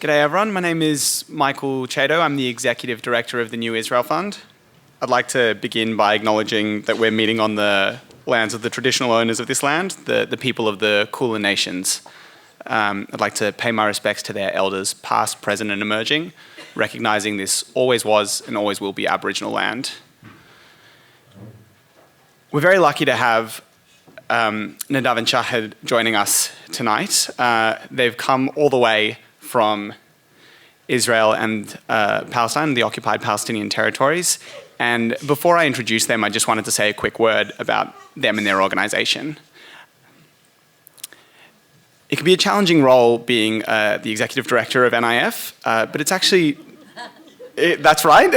G'day everyone, my name is Michael Chado. I'm the Executive Director of the New Israel Fund. I'd like to begin by acknowledging that we're meeting on the lands of the traditional owners of this land, the people of the Kulin Nations. I'd like to pay my respects to their elders, past, present and emerging, recognising this always was and always will be Aboriginal land. We're very lucky to have Nadav and Shahd joining us tonight. They've come all the way from Israel and Palestine, the occupied Palestinian territories. And before I introduce them, I just wanted to say a quick word about them and their organisation. It can be a challenging role being the executive director of NIF, but it's actually, that's right,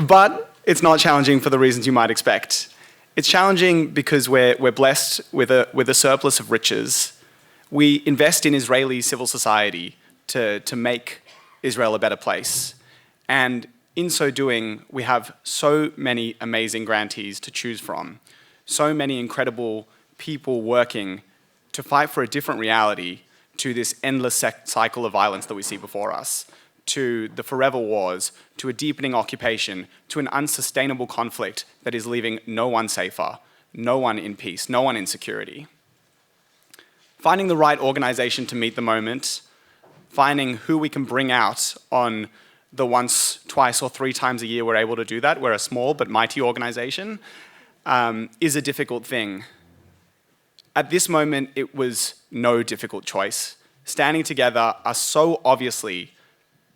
but it's not challenging for the reasons you might expect. It's challenging because we're blessed with a surplus of riches. We invest in Israeli civil society to make Israel a better place. And in so doing, we have so many amazing grantees to choose from, so many incredible people working to fight for a different reality to this endless cycle of violence that we see before us, to the forever wars, to a deepening occupation, to an unsustainable conflict that is leaving no one safer, no one in peace, no one in security. Finding the right organisation to meet the moment, finding who we can bring out on the once, twice or three times a year we're able to do that, we're a small but mighty organisation, is a difficult thing. At this moment, it was no difficult choice. Standing together are so obviously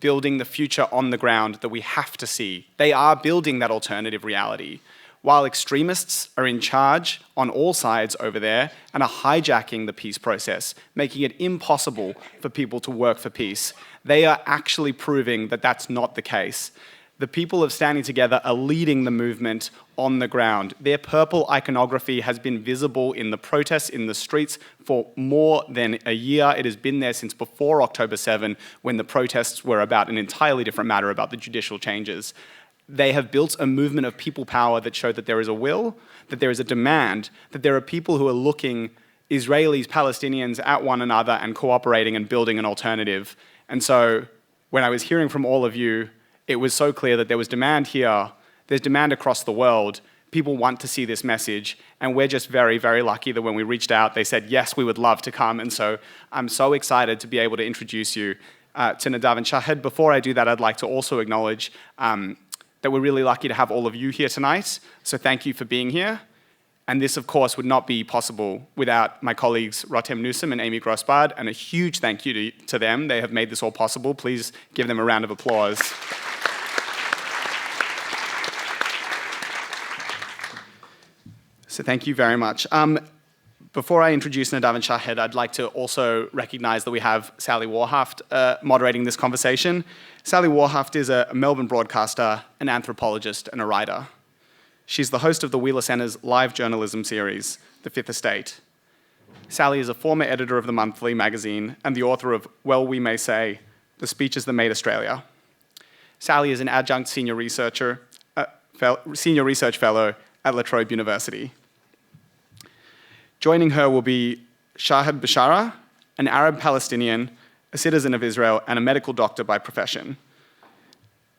building the future on the ground that we have to see. They are building that alternative reality. While extremists are in charge on all sides over there and are hijacking the peace process, making it impossible for people to work for peace, they are actually proving that that's not the case. The people of Standing Together are leading the movement on the ground. Their purple iconography has been visible in the protests in the streets for more than a year. It has been there since before October 7, when the protests were about an entirely different matter, about the judicial changes. They have built a movement of people power that show that there is a will, that there is a demand, that there are people who are looking, Israelis, Palestinians, at one another and cooperating and building an alternative. And so when I was hearing from all of you, it was so clear that there was demand here, there's demand across the world, people want to see this message, and we're just very, very lucky that when we reached out, they said, yes, we would love to come. And so I'm so excited to be able to introduce you to Nadav and Shahd. Before I do that, I'd like to also acknowledge that we're really lucky to have all of you here tonight, so thank you for being here. And this, of course, would not be possible without my colleagues Rotem Newsom and Amy Grossbard, and a huge thank you to them. They have made this all possible. Please give them a round of applause. So thank you very much. Before I introduce Nadav and Shahd, I'd like to also recognise that we have Sally Warhart moderating this conversation. Sally Warhart is a Melbourne broadcaster, an anthropologist and a writer. She's the host of the Wheeler Centre's live journalism series, The Fifth Estate. Sally is a former editor of The Monthly magazine and the author of Well We May Say, The Speeches That Made Australia. Sally is an adjunct senior research fellow at La Trobe University. Joining her will be Shahd Bishara, an Arab Palestinian, a citizen of Israel, and a medical doctor by profession.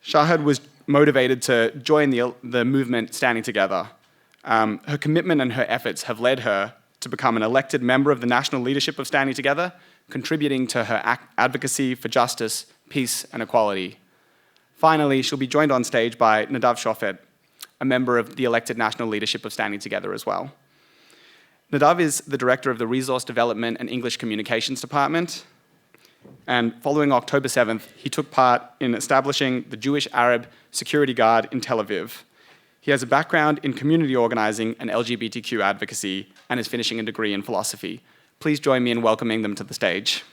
Shahd was motivated to join the movement Standing Together. Her commitment and her efforts have led her to become an elected member of the national leadership of Standing Together, contributing to her advocacy for justice, peace, and equality. Finally, she'll be joined on stage by Nadav Shofet, a member of the elected national leadership of Standing Together as well. Nadav is the director of the Resource Development and English Communications Department, and following October 7th, he took part in establishing the Jewish Arab Security Guard in Tel Aviv. He has a background in community organising and LGBTQ advocacy and is finishing a degree in philosophy. Please join me in welcoming them to the stage.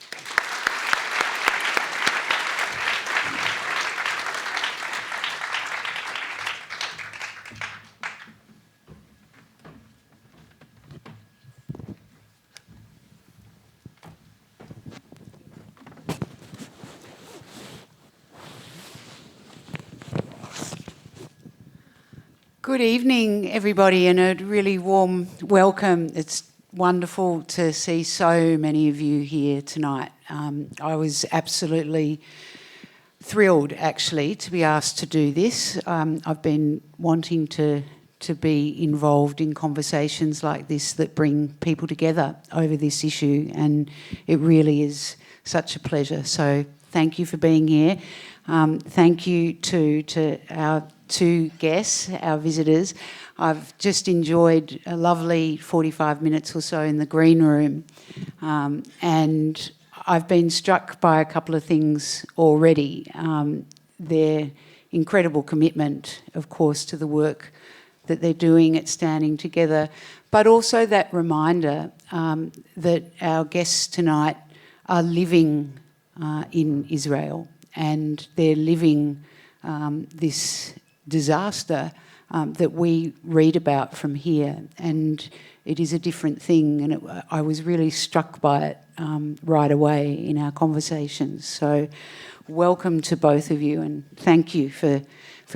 Good evening, everybody, and a really warm welcome. It's wonderful to see so many of you here tonight. I was absolutely thrilled, actually, to be asked to do this. I've been wanting to be involved in conversations like this that bring people together over this issue, and it really is such a pleasure. So thank you for being here. Thank you to our two guests, our visitors. I've just enjoyed a lovely 45 minutes or so in the green room, and I've been struck by a couple of things already. Their incredible commitment, of course, to the work that they're doing at Standing Together, but also that reminder that our guests tonight are living in Israel, and they're living this disaster that we read about from here, and it is a different thing, and I was really struck by it right away in our conversations. So welcome to both of you, and thank you for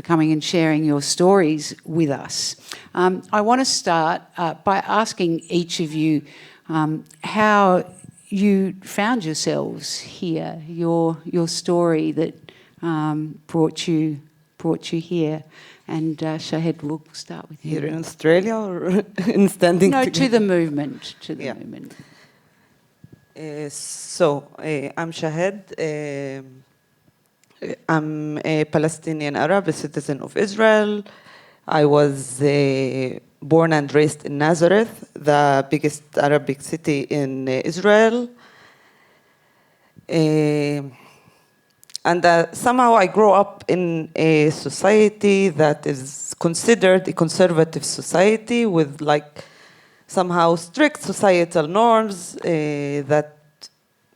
coming and sharing your stories with us. I want to start by asking each of you how you found yourselves here, your story that brought you here. And Shahd, we'll start with you. Here in Australia or in Standing No, Together? to the movement. Movement. I'm Shahd. I'm a Palestinian Arab, a citizen of Israel. I was born and raised in Nazareth, the biggest Arabic city in Israel. And somehow I grew up in a society that is considered a conservative society with somehow strict societal norms that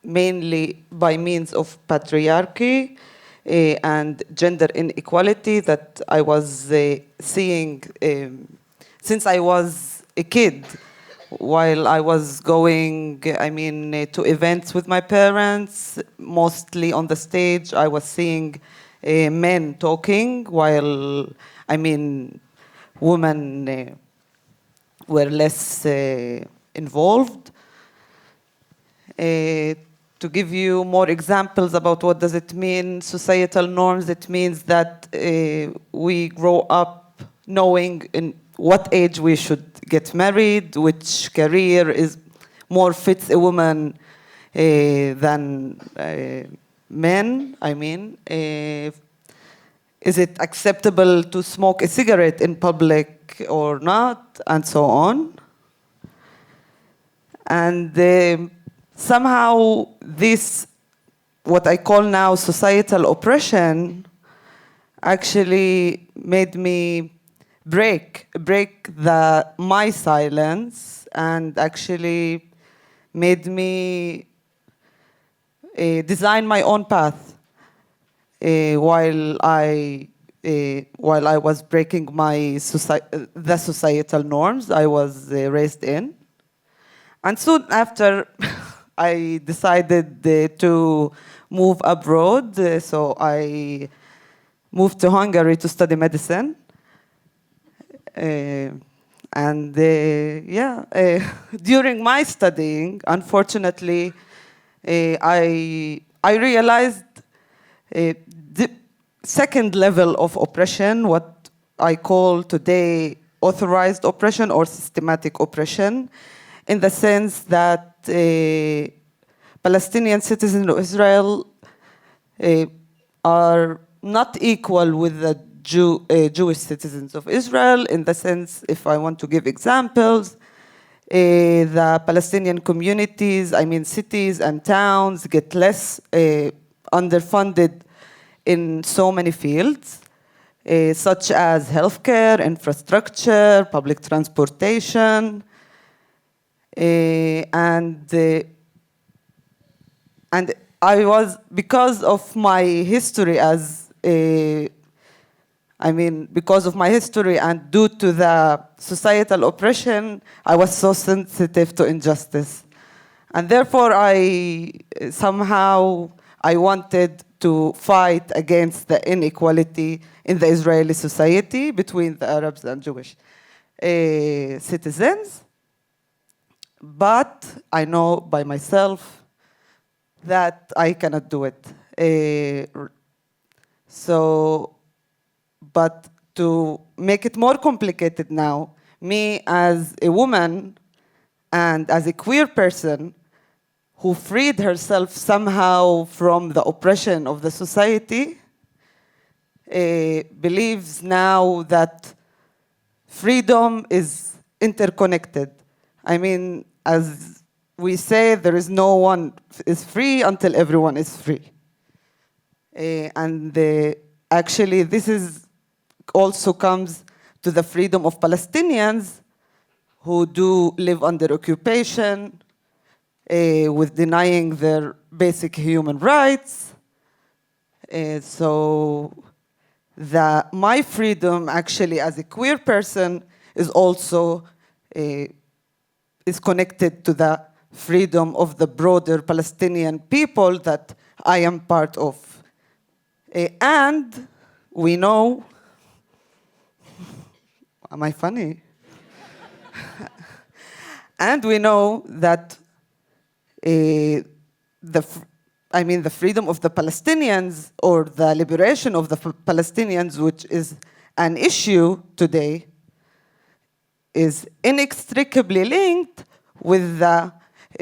mainly by means of patriarchy and gender inequality that I was seeing since I was a kid. While I was going, to events with my parents, mostly on the stage, I was seeing men talking, while, women were less involved. To give you more examples about what does it mean, societal norms, it means that we grow up knowing in what age we should get married, which career is more fits a woman than men. Is it acceptable to smoke a cigarette in public or not, and so on. And somehow this, what I call now societal oppression, actually made me break my silence, and actually made me design my own path while I was breaking the societal norms I was raised in. And soon after, I decided to move abroad, so I moved to Hungary to study medicine. During my studying, unfortunately, I realized the second level of oppression, what I call today authorized oppression or systematic oppression, in the sense that Palestinian citizens of Israel are not equal with the Jewish citizens of Israel, in the sense, if I want to give examples, the Palestinian communities, cities and towns, get less underfunded in so many fields, such as healthcare, infrastructure, public transportation, and I was, because of my history because of my history and due to the societal oppression, I was so sensitive to injustice. And therefore, I wanted to fight against the inequality in the Israeli society between the Arabs and Jewish citizens. But I know by myself that I cannot do it. But to make it more complicated now, me as a woman and as a queer person who freed herself somehow from the oppression of the society, believes now that freedom is interconnected. I mean, as we say, there is no one is free until everyone is free. Actually, this is also comes to the freedom of Palestinians who do live under occupation, with denying their basic human rights. My freedom, actually, as a queer person, is also is connected to the freedom of the broader Palestinian people that I am part of. And we know, am I funny? And we know that the freedom of the Palestinians, or the liberation of the Palestinians, which is an issue today, is inextricably linked with the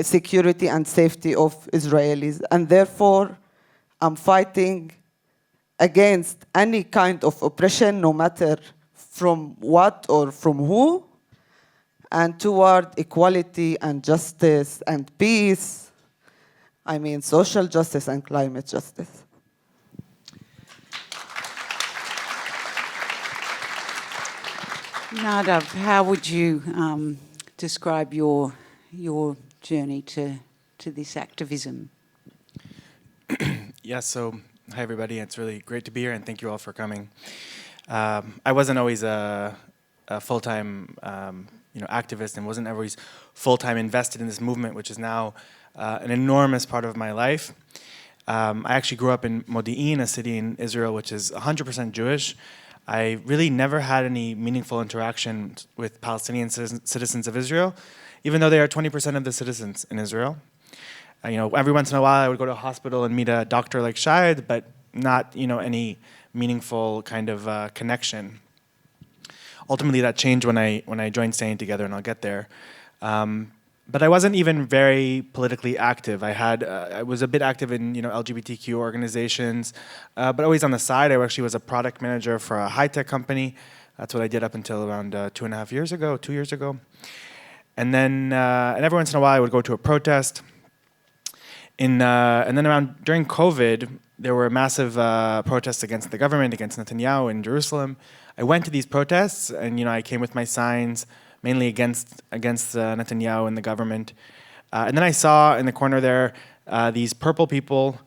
security and safety of Israelis. And therefore, I'm fighting against any kind of oppression, no matter from what or from who, and toward equality and justice and peace. I mean, social justice and climate justice. Nadav, how would you describe your journey to this activism? Yeah, so hi everybody. It's really great to be here, and thank you all for coming. I wasn't always a full-time activist, and wasn't always full-time invested in this movement, which is now an enormous part of my life. I actually grew up in Modi'in, a city in Israel which is 100% Jewish. I really never had any meaningful interaction with Palestinian citizens of Israel, even though they are 20% of the citizens in Israel. Every once in a while I would go to a hospital and meet a doctor like Shahd, but not any meaningful kind of connection. Ultimately, that changed when I joined Staying Together, and I'll get there. But I wasn't even very politically active. I was a bit active in LGBTQ organizations, but always on the side. I actually was a product manager for a high-tech company. That's what I did up until around 2 years ago. And then every once in a while I would go to a protest. And then during COVID, there were massive protests against the government, against Netanyahu in Jerusalem. I went to these protests, and I came with my signs, mainly against Netanyahu and the government. And then I saw in the corner there these purple people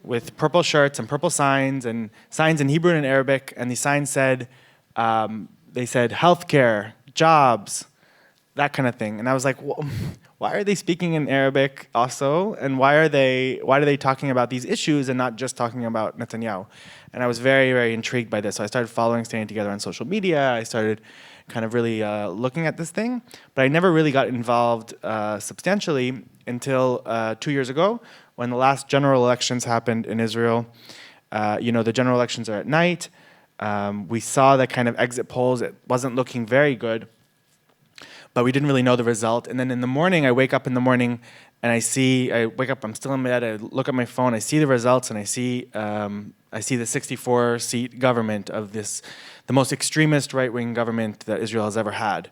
with purple shirts and purple signs in Hebrew and Arabic. And these signs said, healthcare, jobs, that kind of thing. And I was like, why are they speaking in Arabic also? And why are they talking about these issues and not just talking about Netanyahu? And I was very, very intrigued by this. So I started following Staying Together on social media. I started kind of really looking at this thing. But I never really got involved substantially until 2 years ago, when the last general elections happened in Israel. The general elections are at night. We saw the kind of exit polls. It wasn't looking very good, but we didn't really know the result. And then in the morning, I wake up in the morning and I'm still in bed, I look at my phone, I see the results, and I see the 64-seat government of the most extremist right-wing government that Israel has ever had.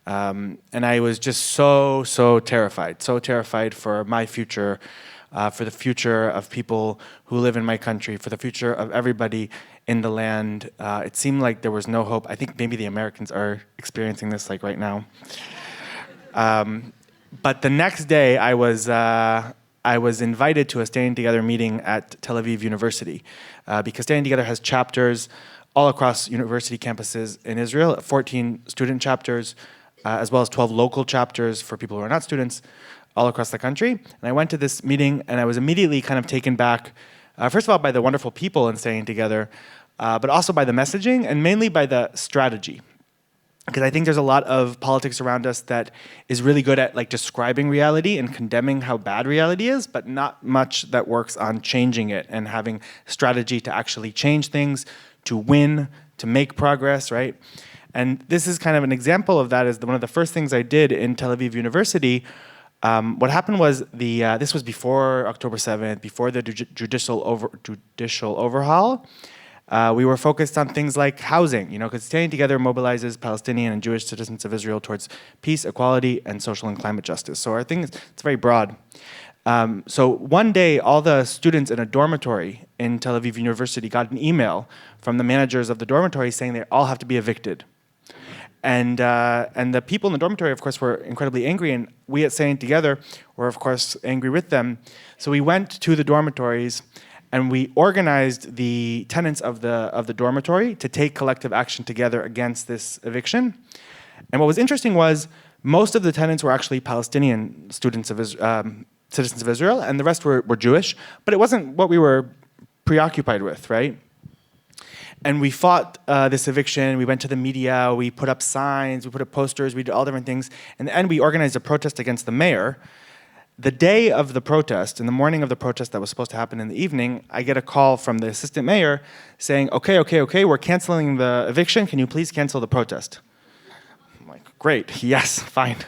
And I was just so terrified for my future, for the future of people who live in my country, for the future of everybody in the land. It seemed like there was no hope. I think maybe the Americans are experiencing this like right now. But the next day, I was invited to a Staying Together meeting at Tel Aviv University, because Staying Together has chapters all across university campuses in Israel, 14 student chapters, as well as 12 local chapters for people who are not students, all across the country. And I went to this meeting, and I was immediately kind of taken back, first of all, by the wonderful people in Staying Together, but also by the messaging, and mainly by the strategy. because I think there's a lot of politics around us that is really good at like describing reality and condemning how bad reality is, but not much that works on changing it and having strategy to actually change things, to win, to make progress, right? And this is kind of an example of that. Is one of the first things I did in Tel Aviv University. What happened was this was before October 7th, before the judicial overhaul. We were focused on things like housing, because Standing Together mobilizes Palestinian and Jewish citizens of Israel towards peace, equality, and social and climate justice. So our thing it's very broad. So one day, all the students in a dormitory in Tel Aviv University got an email from the managers of the dormitory saying they all have to be evicted. And the people in the dormitory, of course, were incredibly angry, and we at Standing Together were, of course, angry with them. So we went to the dormitories, and we organized the tenants of the dormitory to take collective action together against this eviction. And what was interesting was most of the tenants were actually Palestinian students of citizens of Israel, and the rest were Jewish. But it wasn't what we were preoccupied with, right? And we fought this eviction. We went to the media. We put up signs. We put up posters. We did all different things. In the end, we organized a protest against the mayor. The day of the protest, in the morning of the protest that was supposed to happen in the evening, I get a call from the assistant mayor saying, okay, we're canceling the eviction. Can you please cancel the protest? I'm like, great, yes, fine.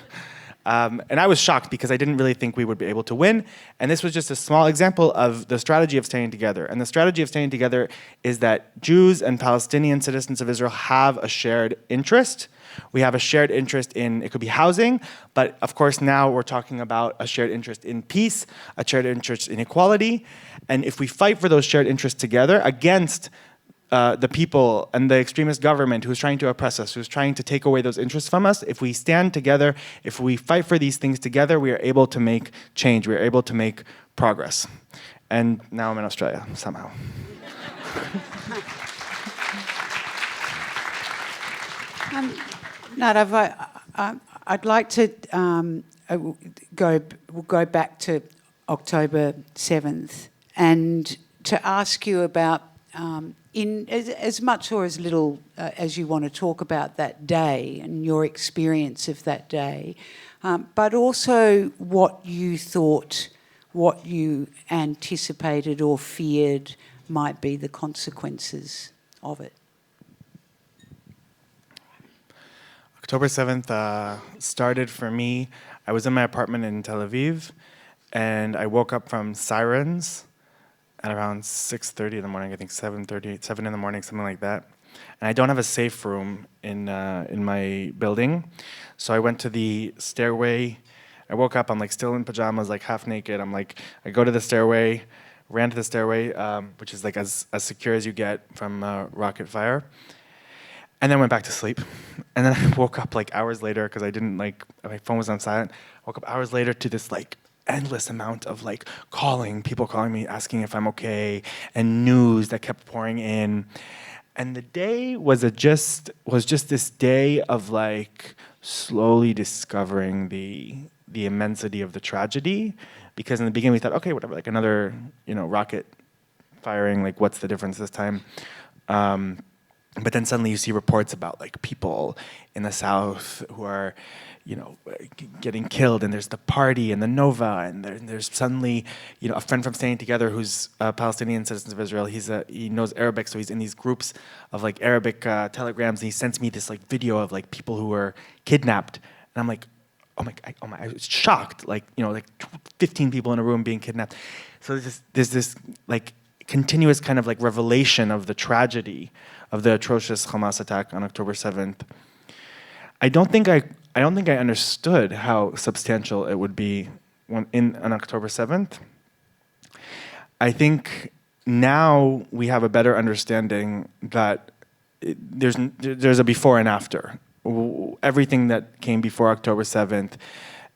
And I was shocked because I didn't really think we would be able to win. And this was just a small example of the strategy of Standing Together. And the strategy of Standing Together is that Jews and Palestinian citizens of Israel have a shared interest. We have a shared interest in, it could be housing, but of course now we're talking about a shared interest in peace, a shared interest in equality. And if we fight for those shared interests together against the people and the extremist government who's trying to oppress us, who's trying to take away those interests from us, if we stand together, if we fight for these things together, we are able to make change, we are able to make progress. And now I'm in Australia, somehow. Nadav, I'd like to go back to October 7th and to ask you about, in as much or as little as you want to talk about that day and your experience of that day, but also what you thought, what you anticipated or feared might be the consequences of it. October 7th started for me. I was in my apartment in Tel Aviv, and I woke up from sirens at around 6:30 in the morning, I think 7:30, 7 in the morning, something like that. And I don't have a safe room in my building. So I went to the stairway. I woke up, I'm like still in pajamas, like half naked. I go to the stairway, ran to the stairway, which is like as secure as you get from rocket fire. And then went back to sleep. And then I woke up like hours later because I didn't my phone was on silent. I woke up hours later to this like endless amount of like people calling me, asking if I'm okay, and news that kept pouring in. And the day was just this day of like slowly discovering the immensity of the tragedy. Because in the beginning we thought, okay, whatever, like another, rocket firing, like what's the difference this time? But then suddenly you see reports about like people in the south who are, getting killed, and there's the party and the Nova, and there's suddenly, a friend from Standing Together who's a Palestinian citizen of Israel. He knows Arabic, so he's in these groups of like Arabic telegrams, and he sends me this like video of like people who were kidnapped, and I'm like, I was shocked, like 15 people in a room being kidnapped. So there's this like continuous kind of like revelation of the tragedy of the atrocious Hamas attack on October 7th. I don't think I understood how substantial it would be on October 7th. I think now we have a better understanding that there's a before and after. Everything that came before October 7th,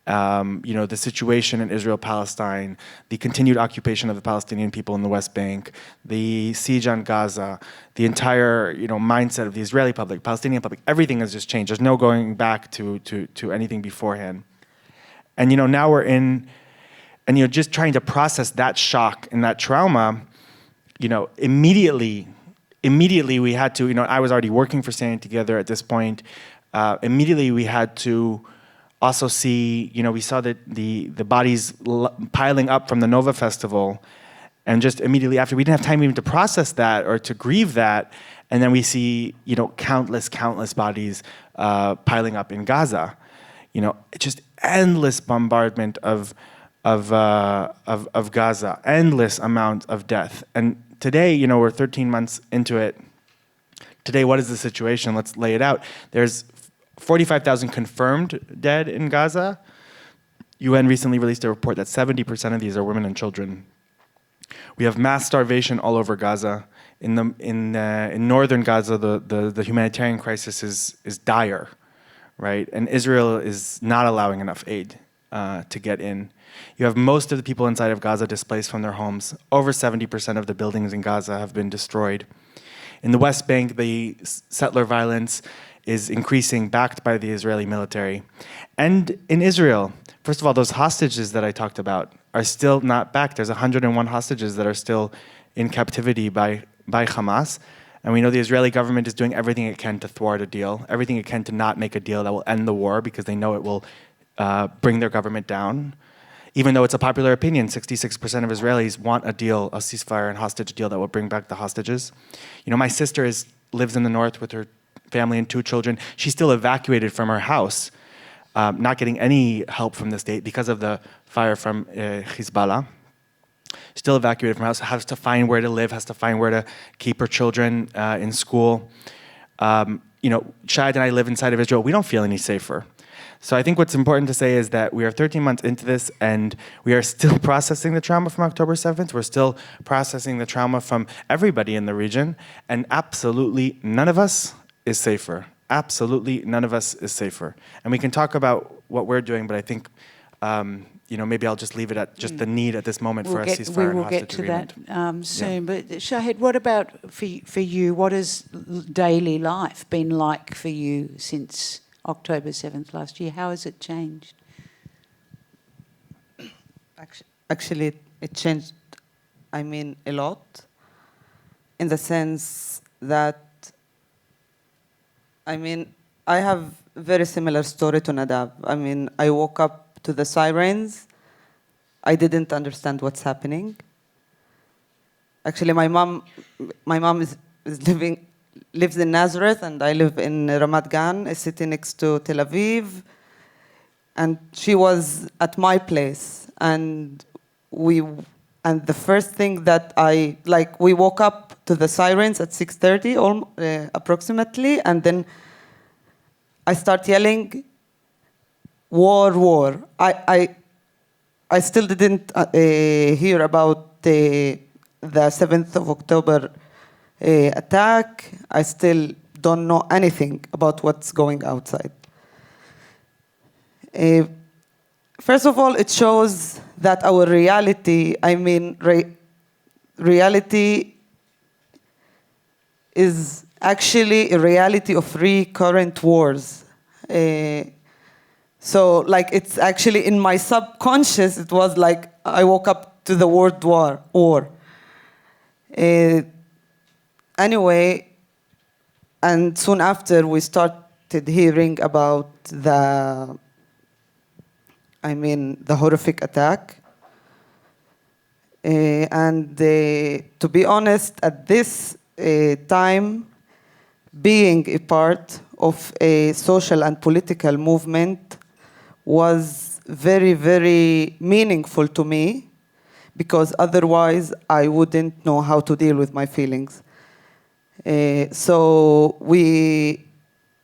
the situation in Israel-Palestine, the continued occupation of the Palestinian people in the West Bank, the siege on Gaza, the entire, mindset of the Israeli public, Palestinian public, everything has just changed. There's no going back to anything beforehand. And, now we're in, and, just trying to process that shock and that trauma, immediately we had to, I was already working for Standing Together at this point. immediately we had to also see, we saw that the bodies piling up from the Nova Festival, and just immediately after, we didn't have time even to process that or to grieve that, and then we see, countless bodies piling up in Gaza. Just endless bombardment of Gaza, endless amount of death. And today, we're 13 months into it. Today, what is the situation? Let's lay it out. There's 45,000 confirmed dead in Gaza. UN recently released a report that 70% of these are women and children. We have mass starvation all over Gaza. In northern Gaza, the humanitarian crisis is dire, right? And Israel is not allowing enough aid to get in. You have most of the people inside of Gaza displaced from their homes. Over 70% of the buildings in Gaza have been destroyed. In the West Bank, the settler violence is increasing, backed by the Israeli military. And in Israel, first of all, those hostages that I talked about are still not back. There's 101 hostages that are still in captivity by Hamas. And we know the Israeli government is doing everything it can to thwart a deal, everything it can to not make a deal that will end the war, because they know it will bring their government down. Even though it's a popular opinion, 66% of Israelis want a deal, a ceasefire and hostage deal that will bring back the hostages. My sister lives in the north with her family and 2 children. She's still evacuated from her house, not getting any help from the state because of the fire from Hezbollah. Still evacuated from her house, has to find where to live, has to find where to keep her children in school. Shahd and I live inside of Israel. We don't feel any safer. So I think what's important to say is that we are 13 months into this, and we are still processing the trauma from October 7th. We're still processing the trauma from everybody in the region, and absolutely none of us is safer. Absolutely none of us is safer. And we can talk about what we're doing, but I think maybe I'll just leave it at just the need at this moment for a ceasefire and hostage agreement. We will get to that soon. Yeah. But Shahd, what about for you? What has daily life been like for you since October 7th last year? How has it changed? Actually, it changed, a lot, in the sense that, I have a very similar story to Nadav. I woke up to the sirens. I didn't understand what's happening. Actually, my mom lives in Nazareth, and I live in Ramat Gan, a city next to Tel Aviv. And she was at my place, and the first thing that we woke up to the sirens at 6:30 approximately, and then I start yelling, "War, war!" I still didn't hear about the 7th of October attack. I still don't know anything about what's going outside. First of all, it shows that our reality, reality is actually a reality of recurrent wars. So it's actually in my subconscious, it was like I woke up to the word war. Anyway, and soon after we started hearing about the horrific attack. And to be honest, at this time, being a part of a social and political movement was very, very meaningful to me, because otherwise I wouldn't know how to deal with my feelings. So we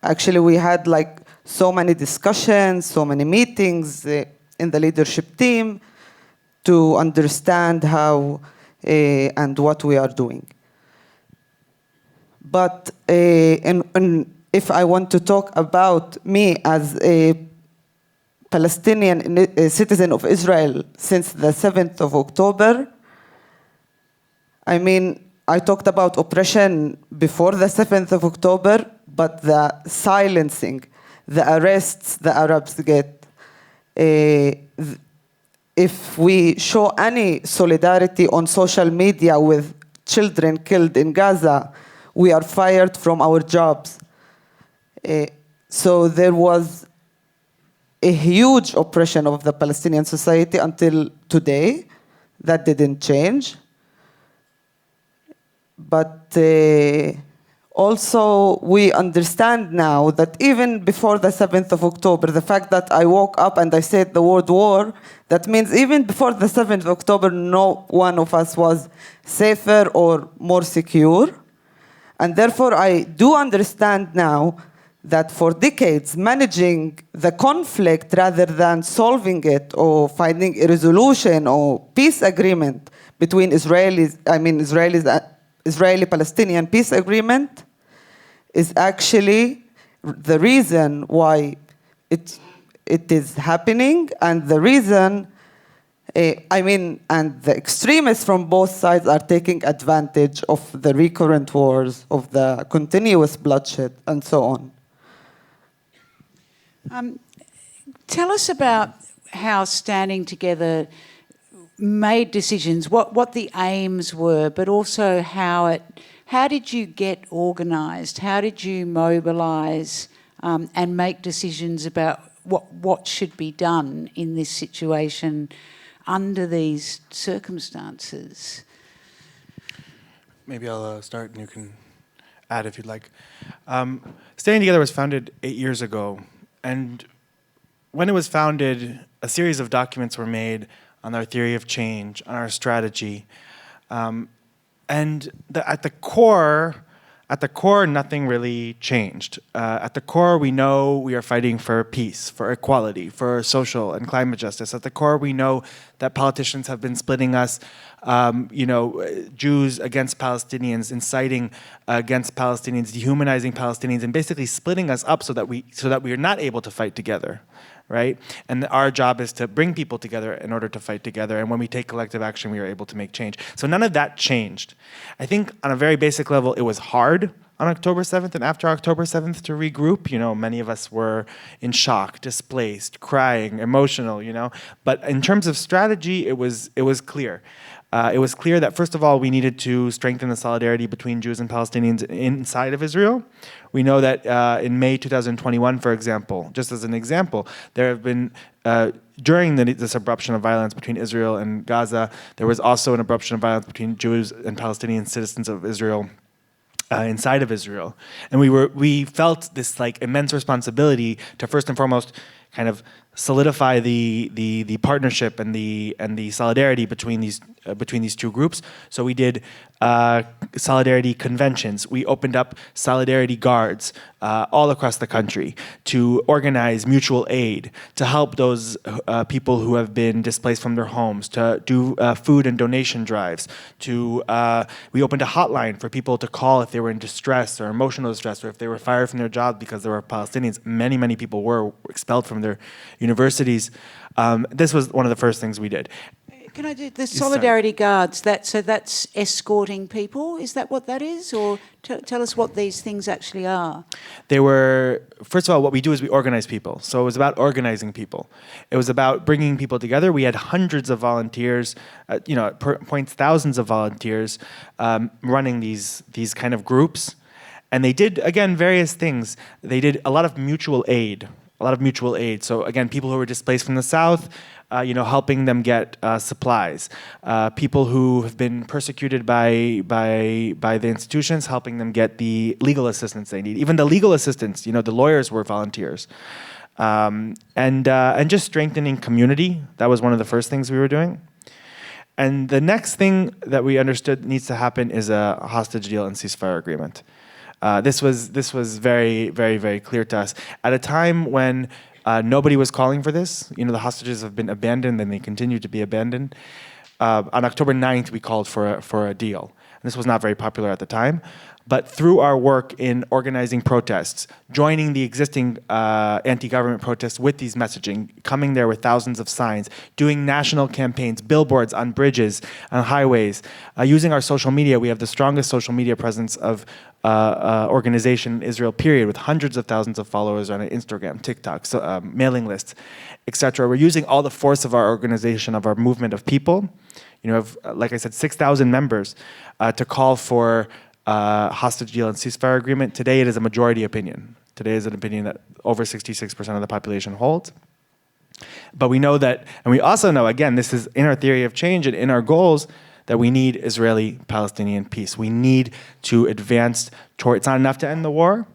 had so many discussions, so many meetings in the leadership team to understand how and what we are doing. But if I want to talk about me as a Palestinian citizen of Israel since the 7th of October, I talked about oppression before the 7th of October, but the silencing, the arrests the Arabs get, if we show any solidarity on social media with children killed in Gaza, we are fired from our jobs. So there was a huge oppression of the Palestinian society until today. That didn't change. But also we understand now that even before the 7th of October, the fact that I woke up and I said the word war, that means even before the 7th of October, no one of us was safer or more secure. And therefore, I do understand now that for decades, managing the conflict rather than solving it or finding a resolution or peace agreement between Israeli-Palestinian peace agreement is actually the reason why it is happening, and the reason, and the extremists from both sides are taking advantage of the recurrent wars, of the continuous bloodshed, and so on. Tell us about how standing together made decisions, what the aims were, but also how did you get organised? How did you mobilise and make decisions about what should be done in this situation under these circumstances? Maybe I'll start and you can add if you'd like. Standing Together was founded 8 years ago, and when it was founded, a series of documents were made on our theory of change, on our strategy, and at the core, nothing really changed. At the core, we know we are fighting for peace, for equality, for social and climate justice. At the core, we know that politicians have been splitting us, Jews against Palestinians, inciting against Palestinians, dehumanizing Palestinians, and basically splitting us up so that we are not able to fight together. Right? And our job is to bring people together in order to fight together. And when we take collective action, we are able to make change. So none of that changed. I think on a very basic level, it was hard on October 7th and after October 7th to regroup. Many of us were in shock, displaced, crying, emotional, But in terms of strategy, it was clear. It was clear that, first of all, we needed to strengthen the solidarity between Jews and Palestinians inside of Israel. We know that in May 2021, for example, just as an example, there have been, during this eruption of violence between Israel and Gaza, there was also an eruption of violence between Jews and Palestinian citizens of Israel inside of Israel. And we felt this immense responsibility to first and foremost kind of solidify the partnership and the solidarity between these two groups. So we did solidarity conventions. We opened up solidarity guards all across the country to organize mutual aid, to help those people who have been displaced from their homes, to do food and donation drives. We opened a hotline for people to call if they were in distress or emotional distress, or if they were fired from their jobs because they were Palestinians. Many people were expelled from their universities. This was one of the first things we did. Can I do the solidarity guards? That's escorting people. Is that what that is, or tell us what these things actually are? They were, first of all, what we do is we organize people. So it was about organizing people. It was about bringing people together. We had hundreds of volunteers, at points thousands of volunteers running these kind of groups, and they did again various things. They did a lot of mutual aid. So again, people who were displaced from the south, helping them get supplies. People who have been persecuted by the institutions, helping them get the legal assistance they need. Even the legal assistance, the lawyers were volunteers. And just strengthening community. That was one of the first things we were doing. And the next thing that we understood needs to happen is a hostage deal and ceasefire agreement. This was very, very, very clear to us. At a time when nobody was calling for this, the hostages have been abandoned and they continue to be abandoned. On October 9th, we called for a deal. And this was not very popular at the time. But through our work in organizing protests, joining the existing anti-government protests with these messaging, coming there with thousands of signs, doing national campaigns, billboards on bridges, on highways, using our social media. We have the strongest social media presence of organization in Israel, period, with hundreds of thousands of followers on Instagram, TikTok, mailing lists, etc. We're using all the force of our organization, of our movement of people, like I said, 6,000 members, to call for hostage deal and ceasefire agreement. Today it is a majority opinion. Today is an opinion that over 66% of the population holds. But we know that, and we also know, again, this is in our theory of change and in our goals, that we need Israeli-Palestinian peace. We need to advance toward, it's not enough to end the war.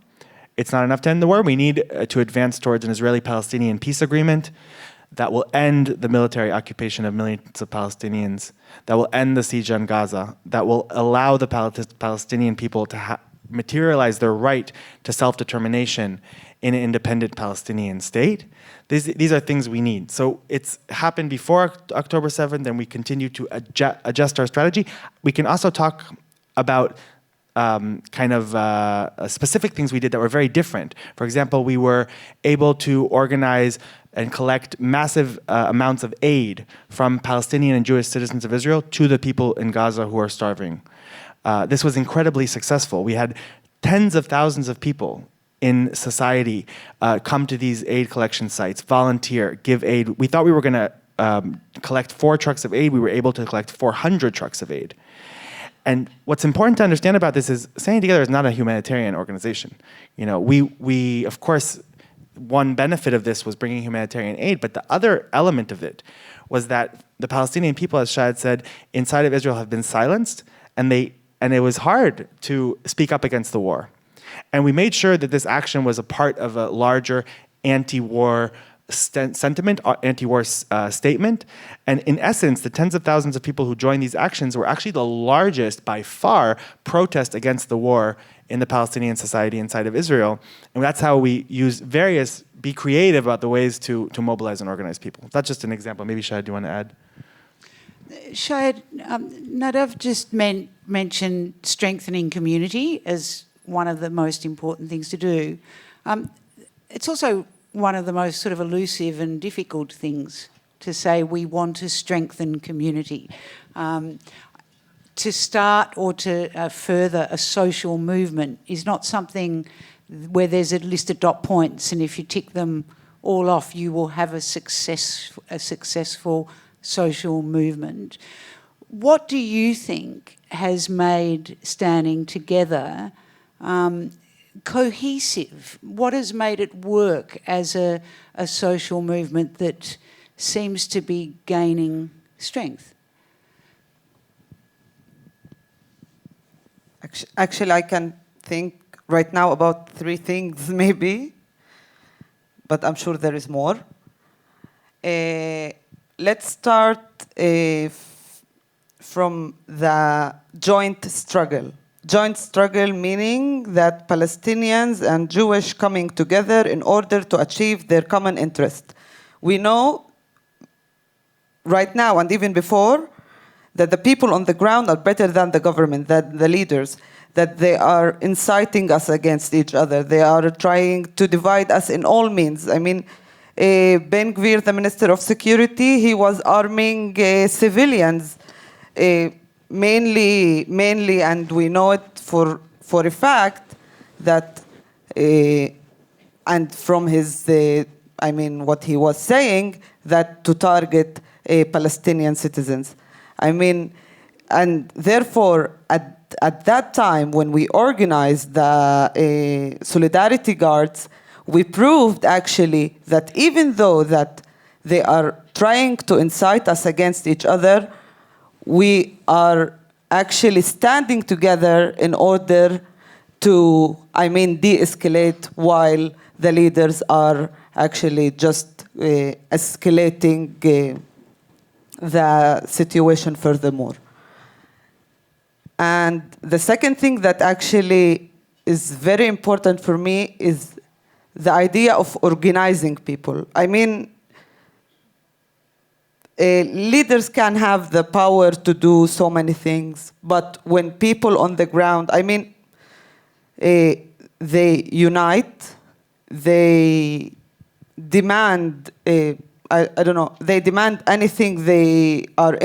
It's not enough to end the war. We need to advance towards an Israeli-Palestinian peace agreement that will end the military occupation of millions of Palestinians, that will end the siege on Gaza, that will allow the Palestinian people to materialize their right to self-determination in an independent Palestinian state. These are things we need. So it's happened before October 7th, and we continue to adjust our strategy. We can also talk about specific things we did that were very different. For example, we were able to organize and collect massive amounts of aid from Palestinian and Jewish citizens of Israel to the people in Gaza who are starving. This was incredibly successful. We had tens of thousands of people in society come to these aid collection sites, volunteer, give aid. We thought we were going to collect 4 trucks of aid. We were able to collect 400 trucks of aid. And what's important to understand about this is Standing Together is not a humanitarian organization. You know, we of course, one benefit of this was bringing humanitarian aid, but the other element of it was that the Palestinian people, as Shahd said, inside of Israel have been silenced, and it was hard to speak up against the war. And we made sure that this action was a part of a larger anti-war sentiment, anti-war statement. And in essence, the tens of thousands of people who joined these actions were actually the largest, by far, protest against the war in the Palestinian society inside of Israel. And that's how we use be creative about the ways to mobilize and organize people. That's just an example. Maybe Shahd, do you want to add? Shahd, Nadav just mentioned strengthening community as one of the most important things to do. It's also one of the most sort of elusive and difficult things to say we want to strengthen community. To start or to further a social movement is not something where there's a list of dot points, and if you tick them all off, you will have a successful social movement. What do you think has made Standing Together cohesive? What has made it work as a social movement that seems to be gaining strength? Actually, I can think right now about 3 things maybe, but I'm sure there is more. Let's start from the joint struggle. Joint struggle meaning that Palestinians and Jewish coming together in order to achieve their common interest. We know right now and even before that the people on the ground are better than the government, that the leaders, that they are inciting us against each other. They are trying to divide us in all means. I mean, Ben Gvir, the Minister of Security, he was arming civilians, mainly, and we know it for a fact that, and from his, what he was saying, that to target Palestinian citizens. I mean, and therefore, at that time, when we organized the Solidarity Guards, we proved actually that even though that they are trying to incite us against each other, we are actually standing together in order to, de-escalate while the leaders are actually just escalating the situation furthermore. And the second thing that actually is very important for me is the idea of organizing people. Leaders can have the power to do so many things, but when people on the ground, they unite, they demand, they demand anything they are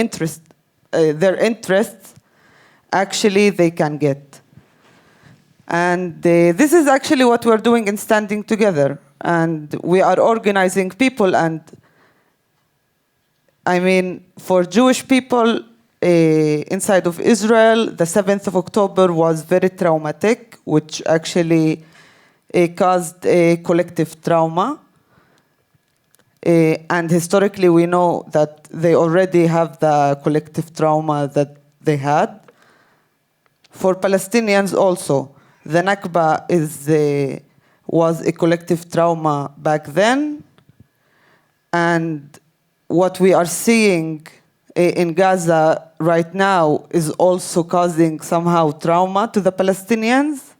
their interests, actually they can get. And this is actually what we're doing in Standing Together. And we are organizing people, and for Jewish people inside of Israel, the 7th of October was very traumatic, which actually caused a collective trauma. And historically, we know that they already have the collective trauma that they had. For Palestinians also, the Nakba was a collective trauma back then. And what we are seeing in Gaza right now is also causing somehow trauma to the Palestinians.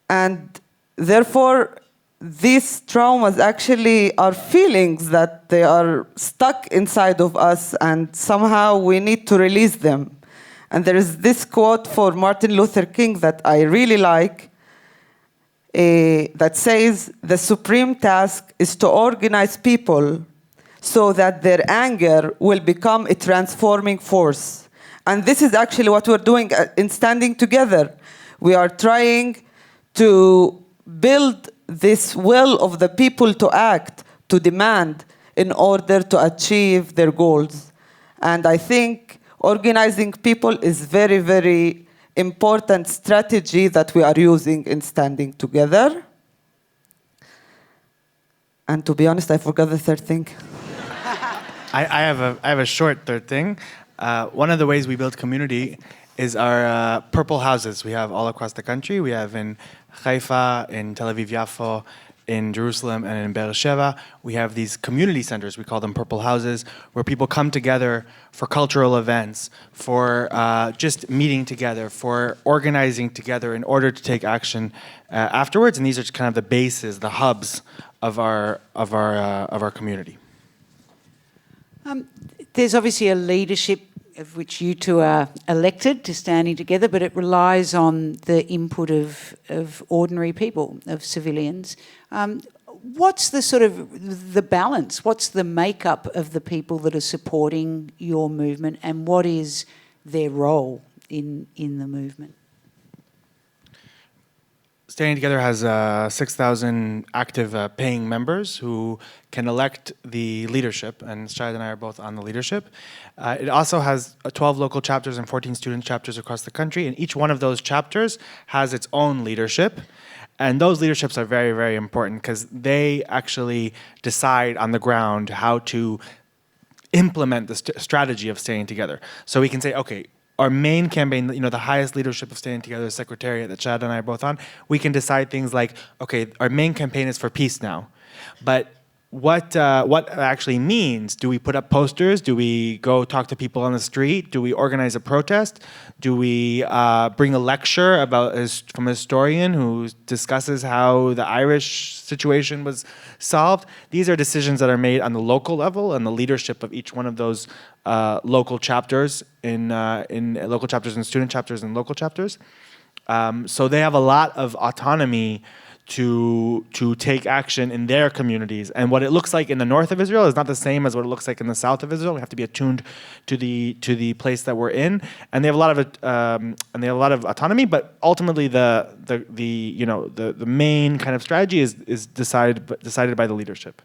And therefore, these traumas actually are feelings that they are stuck inside of us, and somehow we need to release them. And there is this quote for Martin Luther King that I really like, that says, "The supreme task is to organize people so that their anger will become a transforming force." And this is actually what we're doing in Standing Together. We are trying to build this will of the people to act, to demand, in order to achieve their goals. And I think organizing people is very, very important strategy that we are using in Standing Together. And to be honest, I forgot the third thing. I have a short third thing. One of the ways we build community is our purple houses we have all across the country. We have in Haifa, in Tel Aviv Yafo, in Jerusalem, and in Beersheba. We have these community centers, we call them purple houses, where people come together for cultural events, for just meeting together, for organizing together in order to take action afterwards. And these are just kind of the bases, the hubs of our community. There's obviously a leadership of which you two are elected to Standing Together, but it relies on the input of ordinary people, of civilians. What's the sort of the balance? What's the makeup of the people that are supporting your movement, and what is their role in the movement? Standing Together has 6,000 active paying members who can elect the leadership, and Shahd and I are both on the leadership. It also has 12 local chapters and 14 student chapters across the country, and each one of those chapters has its own leadership. And those leaderships are very, very important because they actually decide on the ground how to implement the strategy of Standing Together. So we can say, okay, our main campaign, the highest leadership of Standing Together, the secretariat that Shahd and I are both on, we can decide things like, okay, our main campaign is for peace now. But what actually means? Do we put up posters? Do we go talk to people on the street? Do we organize a protest? Do we bring a lecture from a historian who discusses how the Irish situation was solved? These are decisions that are made on the local level, and the leadership of each one of those local chapters in local chapters and student chapters and local chapters. So they have a lot of autonomy to take action in their communities. And what it looks like in the north of Israel is not the same as what it looks like in the south of Israel. We have to be attuned to the place that we're in, and they have a lot of autonomy. But ultimately, the main kind of strategy is decided by the leadership.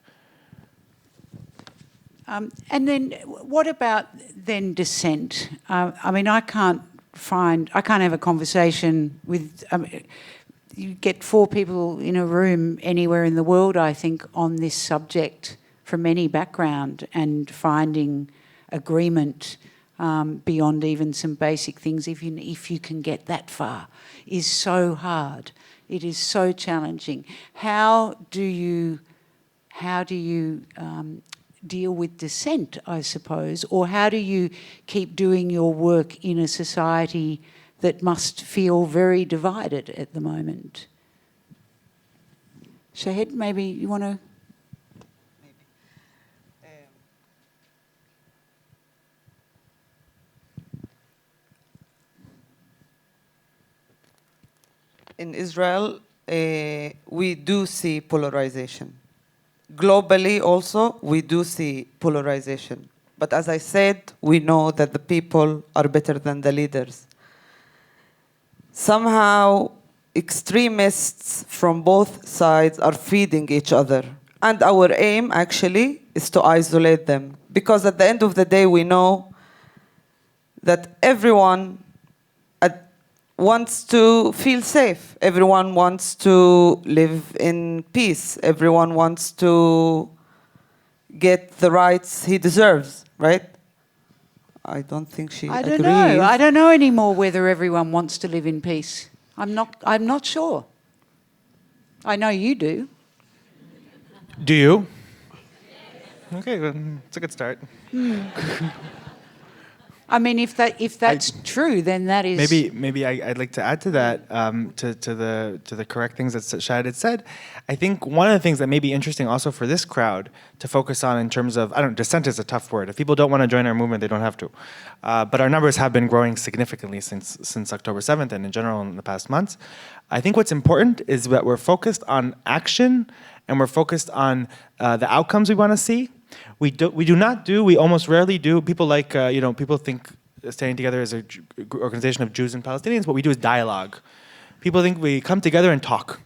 And then, what about then dissent? I mean, I can't have a conversation with. You get 4 people in a room anywhere in the world, I think, on this subject from any background, and finding agreement beyond even some basic things, if you can get that far, is so hard. It is so challenging. How do you deal with dissent, I suppose, or how do you keep doing your work in a society that must feel very divided at the moment? Shahd, maybe you want to... In Israel, we do see polarization. Globally also, we do see polarization. But as I said, we know that the people are better than the leaders. Somehow, extremists from both sides are feeding each other. And our aim, actually, is to isolate them. Because at the end of the day, we know that everyone wants to feel safe. Everyone wants to live in peace. Everyone wants to get the rights he deserves, right? I don't think she I agrees. don't know. I don't know anymore whether everyone wants to live in peace. I'm not sure. I know you do. Do you? Okay, well, it's a good start. I mean, if that's true, then that is Maybe I'd like to add to that, to the correct things that Shahd had said. I think one of the things that may be interesting also for this crowd to focus on in terms of, I don't know, dissent is a tough word. If people don't want to join our movement, they don't have to. But our numbers have been growing significantly since October 7th and in general in the past months. I think what's important is that we're focused on action and we're focused on the outcomes we want to see. We almost rarely do. People people think standing together as an organization of Jews and Palestinians, what we do is dialogue. People think we come together and talk.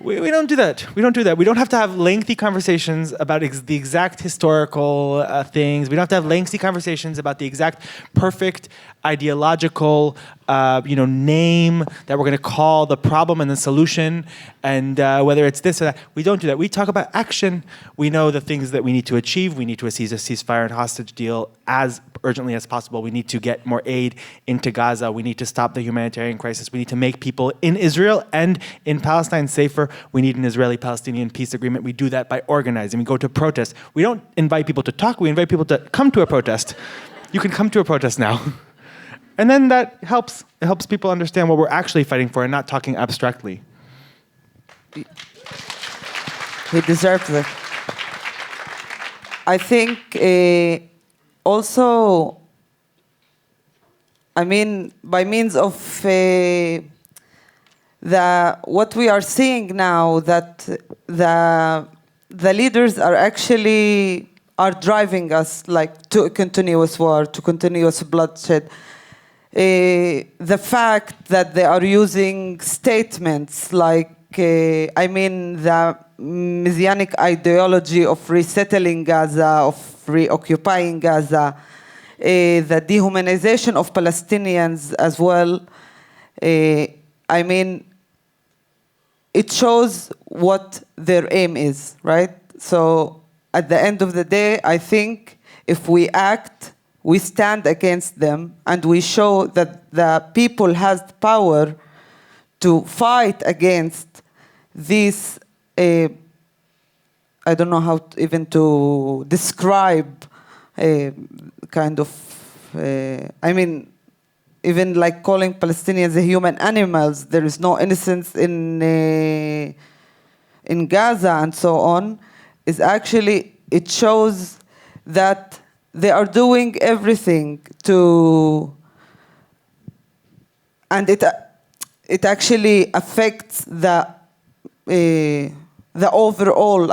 We don't do that. We don't do that. We don't have to have lengthy conversations about the exact historical things. We don't have to have lengthy conversations about the exact perfect ideological name that we're going to call the problem and the solution, and whether it's this or that. We don't do that. We talk about action. We know the things that we need to achieve. We need to seize a ceasefire and hostage deal as urgently as possible. We need to get more aid into Gaza. We need to stop the humanitarian crisis. We need to make people in Israel and in Palestine safer. We need an Israeli-Palestinian peace agreement. We do that by organizing. We go to protests. We don't invite people to talk. We invite people to come to a protest. You can come to a protest now. And then that helps. It helps people understand what we're actually fighting for and not talking abstractly. He deserves it. I think also, I mean, by means of what we are seeing now, that the leaders are actually driving us like to a continuous war, to continuous bloodshed. The fact that they are using statements like, the messianic ideology of resettling Gaza, of reoccupying Gaza, the dehumanization of Palestinians as well. It shows what their aim is, right? So at the end of the day, I think if we act, we stand against them, and we show that the people has the power to fight against these, I don't know how even to describe kind of, even like calling Palestinians human animals. There is no innocence in Gaza and so on. Is actually, it shows that they are doing everything to, and it actually affects the overall,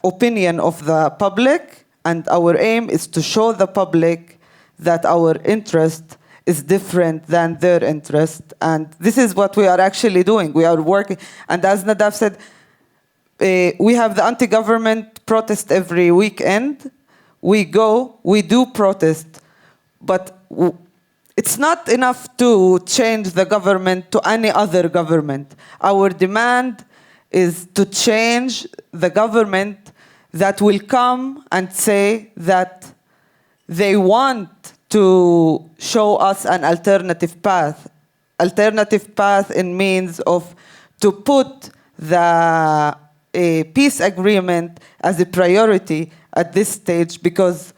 opinion of the public, and our aim is to show the public that our interest is different than their interest, and this is what we are actually doing. We are working, and as Nadav said, we have the anti-government protest every weekend. We do protest, but it's not enough to change the government to any other government. Our demand is to change the government that will come and say that they want to show us an alternative path. Alternative path in means of to put the peace agreement as a priority at this stage, because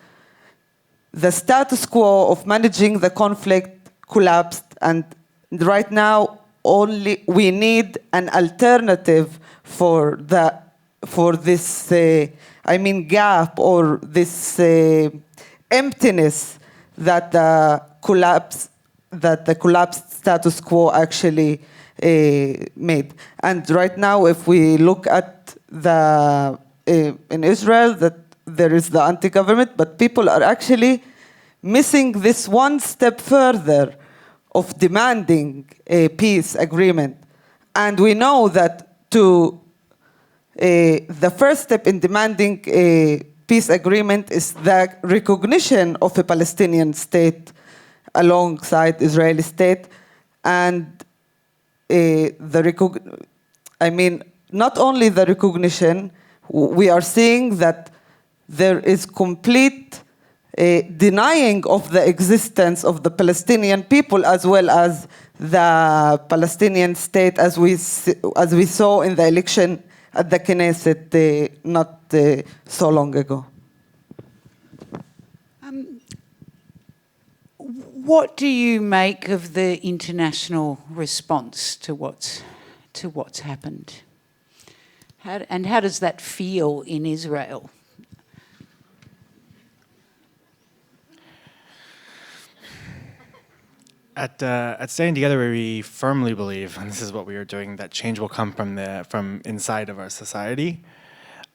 the status quo of managing the conflict collapsed, and right now we need an alternative for this gap or this emptiness that the collapsed status quo actually made. And right now, if we look at in Israel, that there is the anti-government, but people are actually missing this one step further of demanding a peace agreement. And we know that the first step in demanding a peace agreement is the recognition of a Palestinian state alongside Israeli state, and not only the recognition, we are seeing that there is complete denying of the existence of the Palestinian people as well as the Palestinian state, as we saw in the election at the Knesset not so long ago. What do you make of the international response to what's happened? How does that feel in Israel? At Staying Together, we firmly believe, and this is what we are doing, that change will come from inside of our society.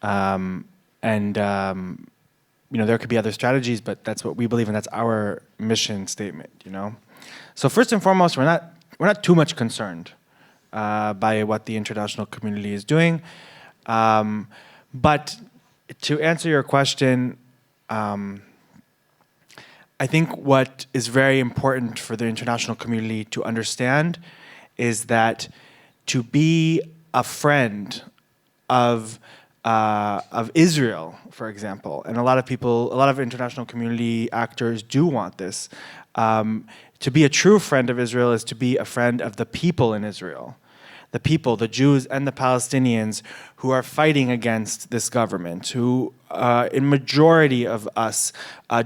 There could be other strategies, but that's what we believe, and that's our mission statement. So first and foremost, we're not too much concerned by what the international community is doing. But to answer your question, I think what is very important for the international community to understand is that to be a friend of Israel, for example, and a lot of international community actors do want this. To be a true friend of Israel is to be a friend of the people in Israel. The people, the Jews and the Palestinians who are fighting against this government, who in majority of us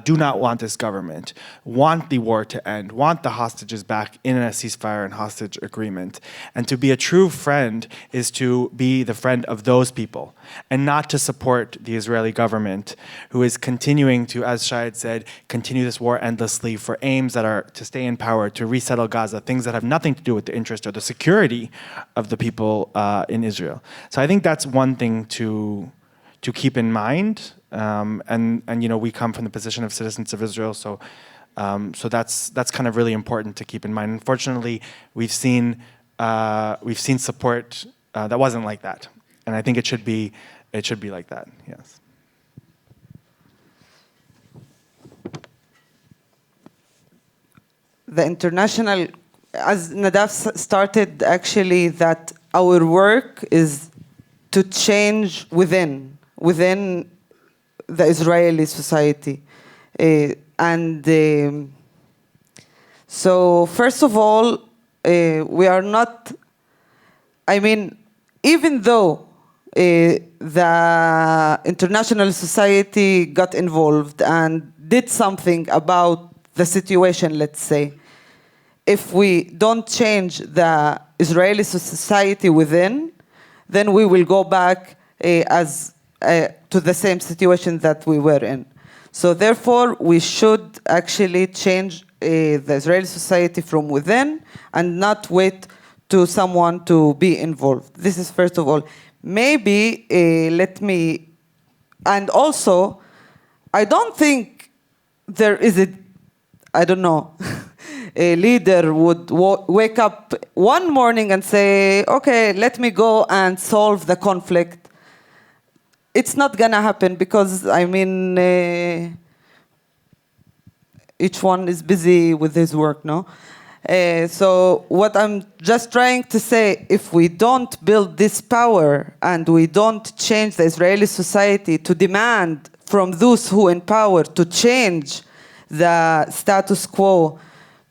do not want this government, want the war to end, want the hostages back in a ceasefire and hostage agreement. And to be a true friend is to be the friend of those people and not to support the Israeli government, who is continuing to, as Shahd said, continue this war endlessly for aims that are to stay in power, to resettle Gaza, things that have nothing to do with the interest or the security of the people in Israel. So I think that's one thing to keep in mind, and we come from the position of citizens of Israel, so that's kind of really important to keep in mind. Unfortunately, we've seen support that wasn't like that, and I think it should be like that. Yes. The international, as Nadav started, actually, that our work is to change within the Israeli society. So first of all, we are not, even though the international society got involved and did something about the situation, let's say, if we don't change the Israeli society within, then we will go back to the same situation that we were in. So therefore, we should actually change the Israeli society from within and not wait to someone to be involved. This is first of all. Maybe and also, I don't think there is a leader would wake up one morning and say, okay, let me go and solve the conflict. It's not gonna happen because, each one is busy with his work, no? So what I'm just trying to say, if we don't build this power and we don't change the Israeli society to demand from those who in power to change the status quo,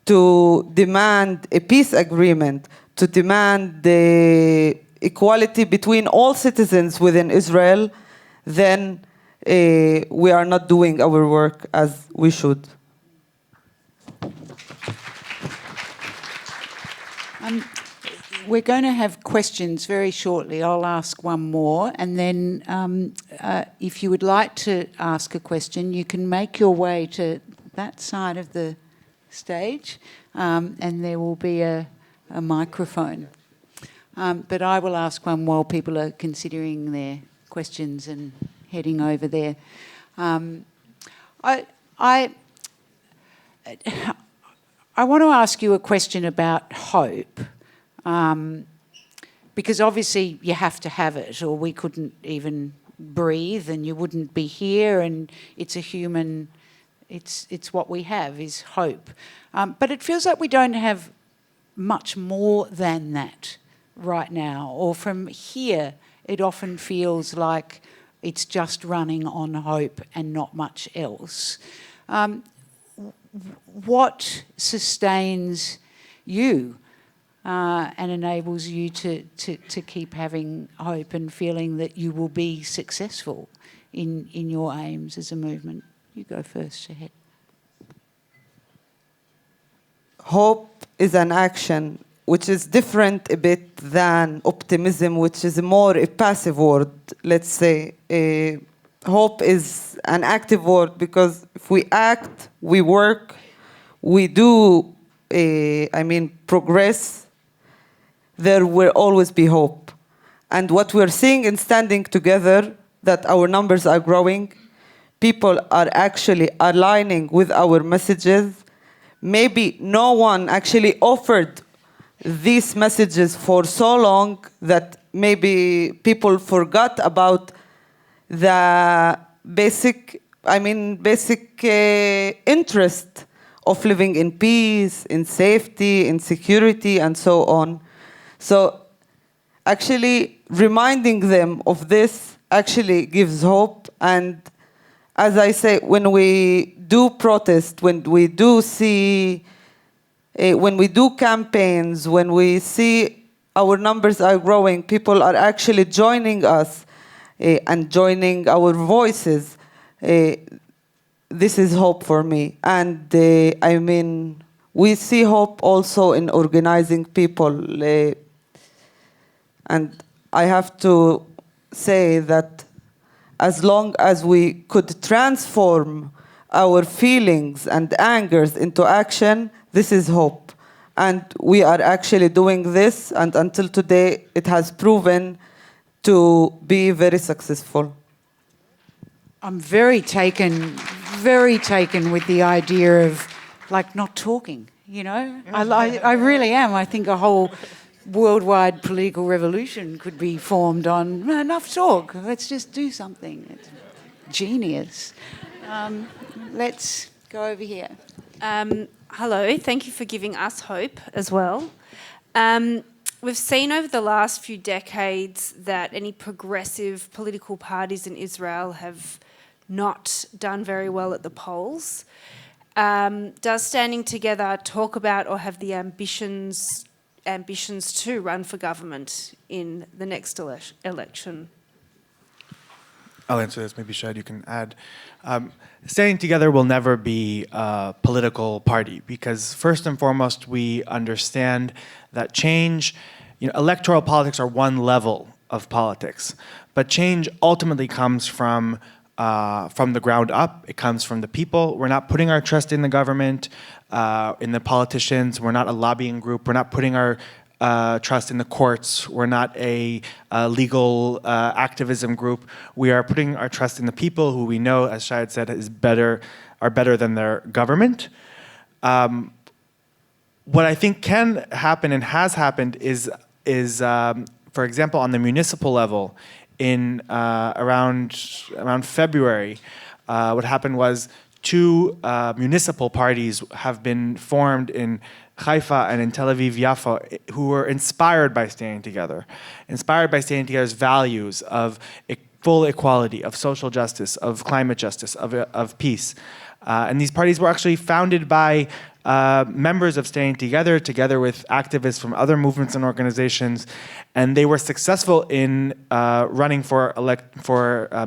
to demand a peace agreement, to demand the equality between all citizens within Israel, then we are not doing our work as we should. We're going to have questions very shortly. I'll ask one more, and then if you would like to ask a question, you can make your way to that side of the stage, and there will be a microphone. But I will ask one while people are considering their questions and heading over there. I want to ask you a question about hope, because obviously you have to have it, or we couldn't even breathe, and you wouldn't be here, and it's a human It's what we have is hope. But it feels like we don't have much more than that right now. Or from here, it often feels like it's just running on hope and not much else. What sustains you and enables you to keep having hope and feeling that you will be successful in your aims as a movement? You go first, Shahd. Hope is an action which is different a bit than optimism, which is more a passive word, let's say. Hope is an active word because if we act, we work, we do, progress, there will always be hope. And what we're seeing in standing together, that our numbers are growing, people are actually aligning with our messages. Maybe no one actually offered these messages for so long that maybe people forgot about the basic interest of living in peace, in safety, in security, and so on. So actually reminding them of this actually gives hope. And as I say, when we do protest, when we do see, when we do campaigns, when we see our numbers are growing, people are actually joining us and joining our voices, this is hope for me. And we see hope also in organizing people. And I have to say that as long as we could transform our feelings and angers into action, this is hope. And we are actually doing this, and until today, it has proven to be very successful. I'm very taken with the idea of like not talking, you know? I really am. I think a whole worldwide political revolution could be formed on enough talk. Let's just do something. It's genius. Let's go over here. Hello, thank you for giving us hope as well. We've seen over the last few decades that any progressive political parties in Israel have not done very well at the polls. Does Standing Together talk about or have the ambitions to run for government in the next election? I'll answer this. Maybe Shahd, you can add. Standing Together will never be a political party because first and foremost, we understand that change, electoral politics are one level of politics, but change ultimately comes from the ground up. It comes from the people. We're not putting our trust in the government, in the politicians. We're not a lobbying group. We're not putting our trust in the courts. We're not a legal activism group. We are putting our trust in the people who we know, as Shahd said, are better than their government. What I think can happen and has happened is for example, on the municipal level, in around February, what happened was two municipal parties have been formed in Haifa and in Tel Aviv Yafo, who were inspired by Standing Together, inspired by Standing Together's values of full equality, of social justice, of climate justice, of peace. And these parties were actually founded by members of Standing together with activists from other movements and organizations, and they were successful in running for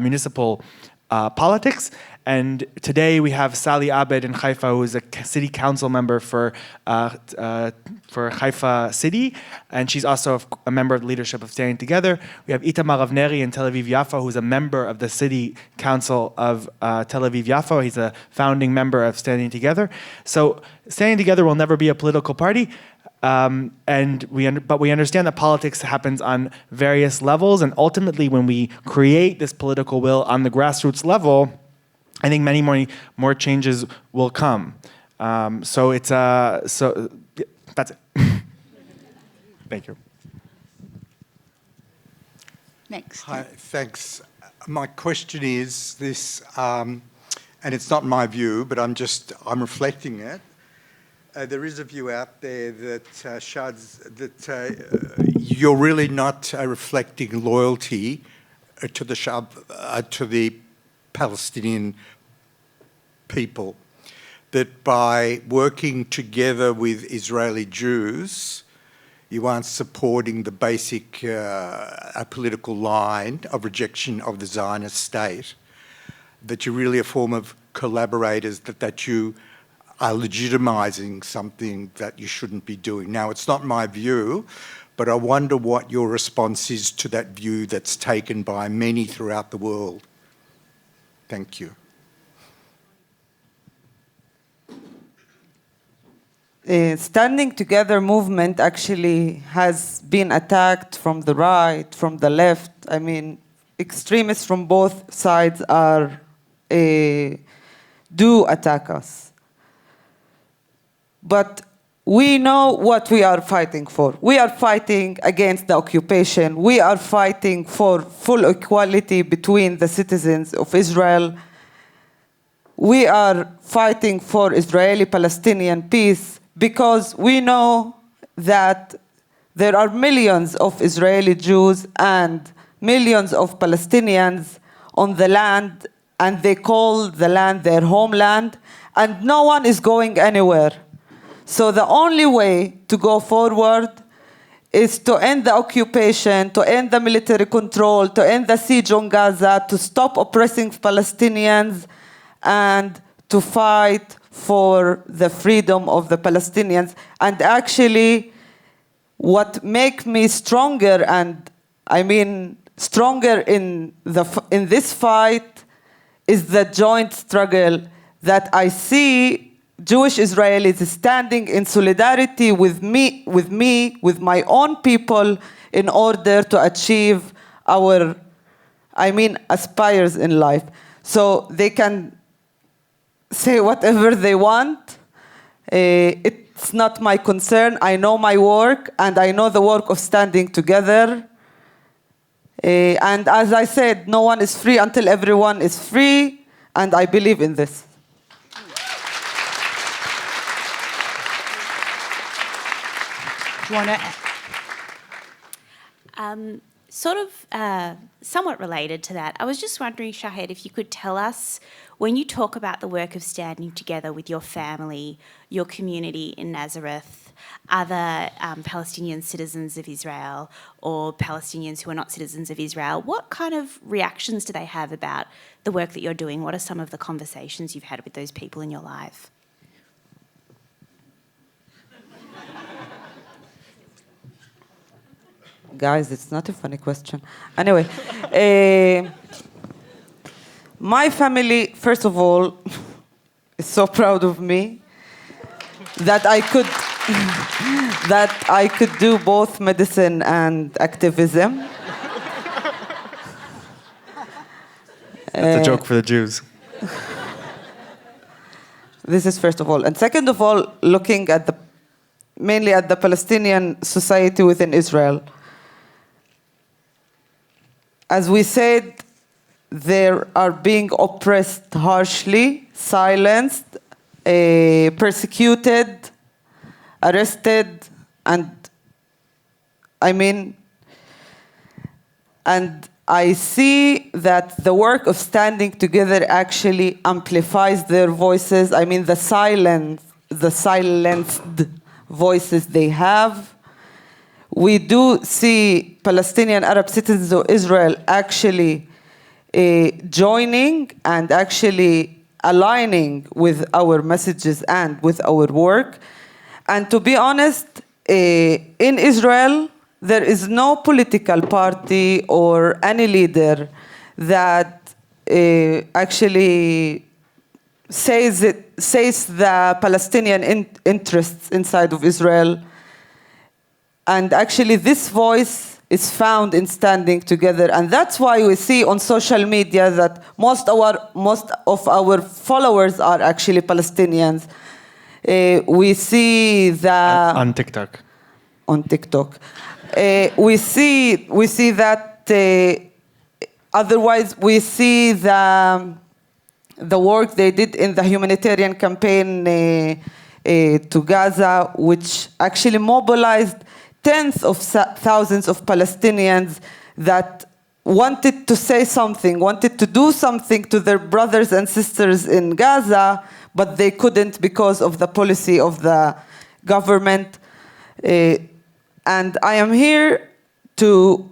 municipal politics. And today we have Sally Abed in Haifa, who is a city council member for Haifa City, and she's also a member of the leadership of Standing Together. We have Itamar Avneri in Tel Aviv Yafo, who's a member of the city council of Tel Aviv Yafo. He's a founding member of Standing Together. So Standing Together will never be a political party. But we understand that politics happens on various levels, and ultimately when we create this political will on the grassroots level, I think many more changes will come. That's it. Thank you. Next. Hi, thanks. My question is this, and it's not my view, but I'm reflecting it. There is a view out there that you're really not reflecting loyalty to the Palestinian people. That by working together with Israeli Jews, you aren't supporting the basic political line of rejection of the Zionist state. That you're really a form of collaborators, that you are legitimising something that you shouldn't be doing. Now, it's not my view, but I wonder what your response is to that view that's taken by many throughout the world. Thank you. Standing Together movement actually has been attacked from the right, from the left. I mean, extremists from both sides do attack us. But we know what we are fighting for. We are fighting against the occupation. We are fighting for full equality between the citizens of Israel. We are fighting for Israeli-Palestinian peace because we know that there are millions of Israeli Jews and millions of Palestinians on the land, and they call the land their homeland, and no one is going anywhere. So the only way to go forward is to end the occupation, to end the military control, to end the siege on Gaza, to stop oppressing Palestinians, and to fight for the freedom of the Palestinians. And actually, what makes me stronger, and I mean stronger in this fight, is the joint struggle that I see Jewish Israelis standing in solidarity with me, with my own people, in order to achieve our, aspires in life. So they can say whatever they want. It's not my concern. I know my work, and I know the work of standing together. And as I said, no one is free until everyone is free, and I believe in this. Somewhat related to that, I was just wondering, Shahd, if you could tell us, when you talk about the work of standing together with your family, your community in Nazareth, other Palestinian citizens of Israel or Palestinians who are not citizens of Israel, what kind of reactions do they have about the work that you're doing? What are some of the conversations you've had with those people in your life? Guys, it's not a funny question. Anyway, my family, first of all, is so proud of me that I could do both medicine and activism. That's a joke for the Jews. This is first of all. And second of all, looking at mainly at the Palestinian society within Israel. As we said, they are being oppressed harshly, silenced, persecuted, arrested, and I see that the work of standing together actually amplifies their voices. The silenced voices they have. We do see Palestinian Arab citizens of Israel actually joining and actually aligning with our messages and with our work. And to be honest, in Israel, there is no political party or any leader that actually says the Palestinian interests inside of Israel. And actually, this voice is found in standing together. And that's why we see on social media that most of our followers are actually Palestinians. We see that... On TikTok. On TikTok. We see that... otherwise, we see the the work they did in the humanitarian campaign to Gaza, which actually mobilized tens of thousands of Palestinians that wanted to say something, wanted to do something to their brothers and sisters in Gaza, but they couldn't because of the policy of the government. And I am here to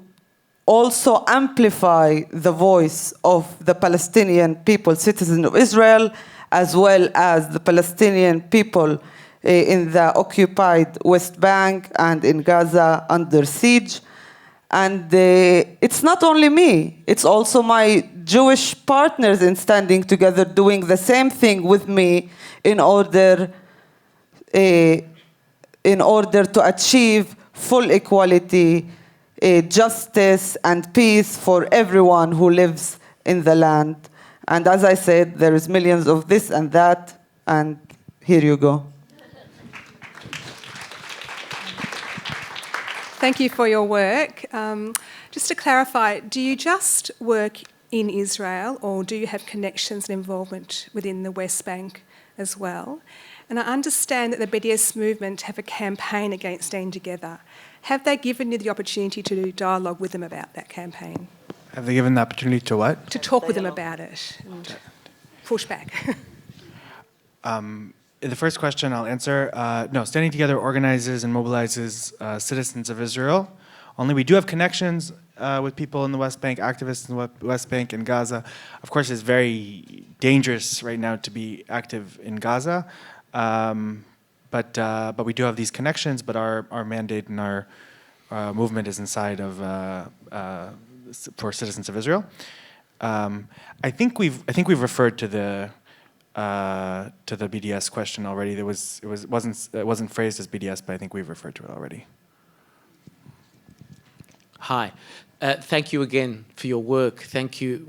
also amplify the voice of the Palestinian people, citizens of Israel, as well as the Palestinian people in the occupied West Bank and in Gaza under siege. And it's not only me, it's also my Jewish partners in standing together doing the same thing with me in order to achieve full equality, justice and peace for everyone who lives in the land. And as I said, there is millions of this and that, and here you go. Thank you for your work. Just to clarify, do you just work in Israel, or do you have connections and involvement within the West Bank as well? And I understand that the BDS movement have a campaign against staying together. Have they given you the opportunity to do dialogue with them about that campaign? Have they given the opportunity to what? To talk with them about it and push back. The first question I'll answer, no, Standing Together organizes and mobilizes citizens of Israel. Only we do have connections with people in the West Bank, activists in the West Bank and Gaza. Of course, it's very dangerous right now to be active in Gaza. But we do have these connections, but our mandate and our movement is inside of for citizens of Israel. I think we've referred to the BDS question already. It wasn't phrased as BDS, but I think we've referred to it already. Hi, thank you again for your work. Thank you.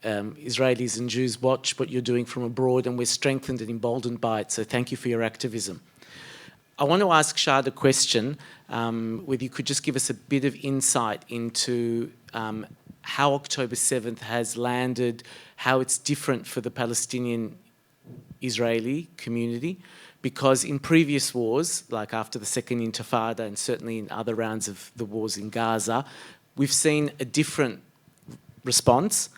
Israelis and Jews watch what you're doing from abroad, and we're strengthened and emboldened by it. So thank you for your activism. I want to ask Shahd a question, whether you could just give us a bit of insight into how October 7th has landed, how it's different for the Palestinian-Israeli community, because in previous wars, like after the Second Intifada and certainly in other rounds of the wars in Gaza, we've seen a different response.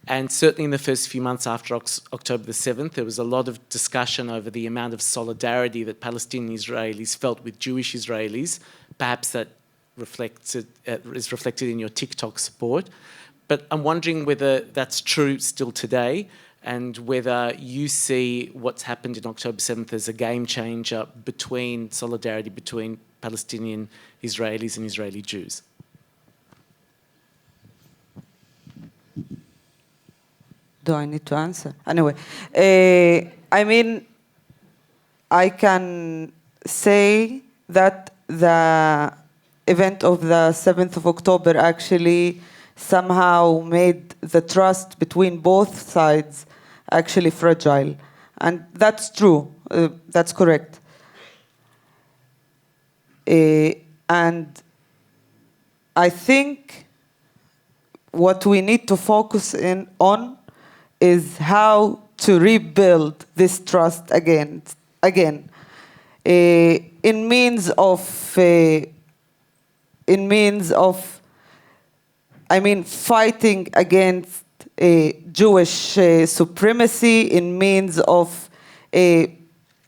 And certainly in the first few months after October the 7th, there was a lot of discussion over the amount of solidarity that Palestinian Israelis felt with Jewish Israelis. Perhaps that is reflected in your TikTok support. But I'm wondering whether that's true still today, and whether you see what's happened in October 7th as a game changer between solidarity between Palestinian Israelis and Israeli Jews. Do I need to answer? Anyway, I mean, I can say that the event of the 7th of October actually somehow made the trust between both sides actually fragile. And that's true. That's correct. And I think what we need to focus on is how to rebuild this trust again, in means of fighting against Jewish supremacy, in means of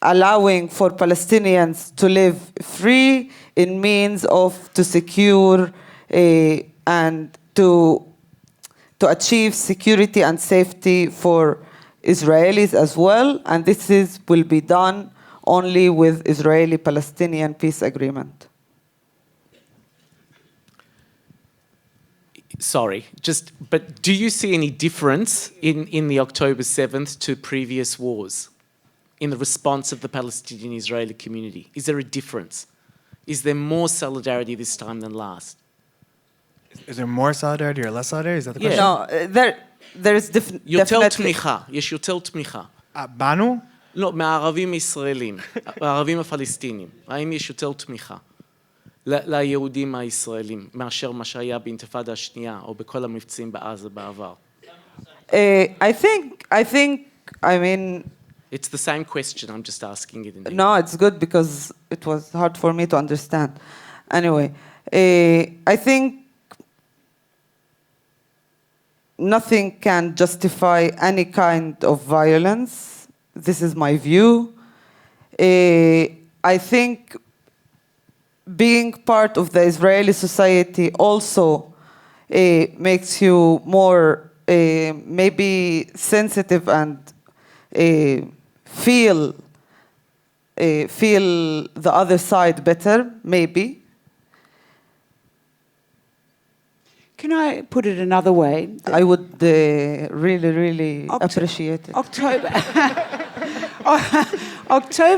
allowing for Palestinians to live free, in means of to secure and to achieve security and safety for Israelis as well, and this will be done only with Israeli-Palestinian peace agreement. Sorry, but do you see any difference in the October 7th to previous wars in the response of the Palestinian-Israeli community? Is there a difference? Is there more solidarity this time than last? Is there more solidarity or less solidarity? Is that the question? No, there is יותר תמיכה, יש יותר תמיכה. בנו? לא, מהערבים הישראלים, הערבים הפלסטינים. האם יש יותר תמיכה ליהודים הישראלים מאשר מה שהיה באינתיפאדה השנייה או בכל המבצעים בעזה בעבר? I mean, It's the same question. I'm just asking it in English. no, it's good because it was hard for me to understand. Anyway, I think nothing can justify any kind of violence. This is my view. I think being part of the Israeli society also makes you more maybe sensitive and feel the other side better, maybe. Can I put it another way? I would really, really appreciate it. October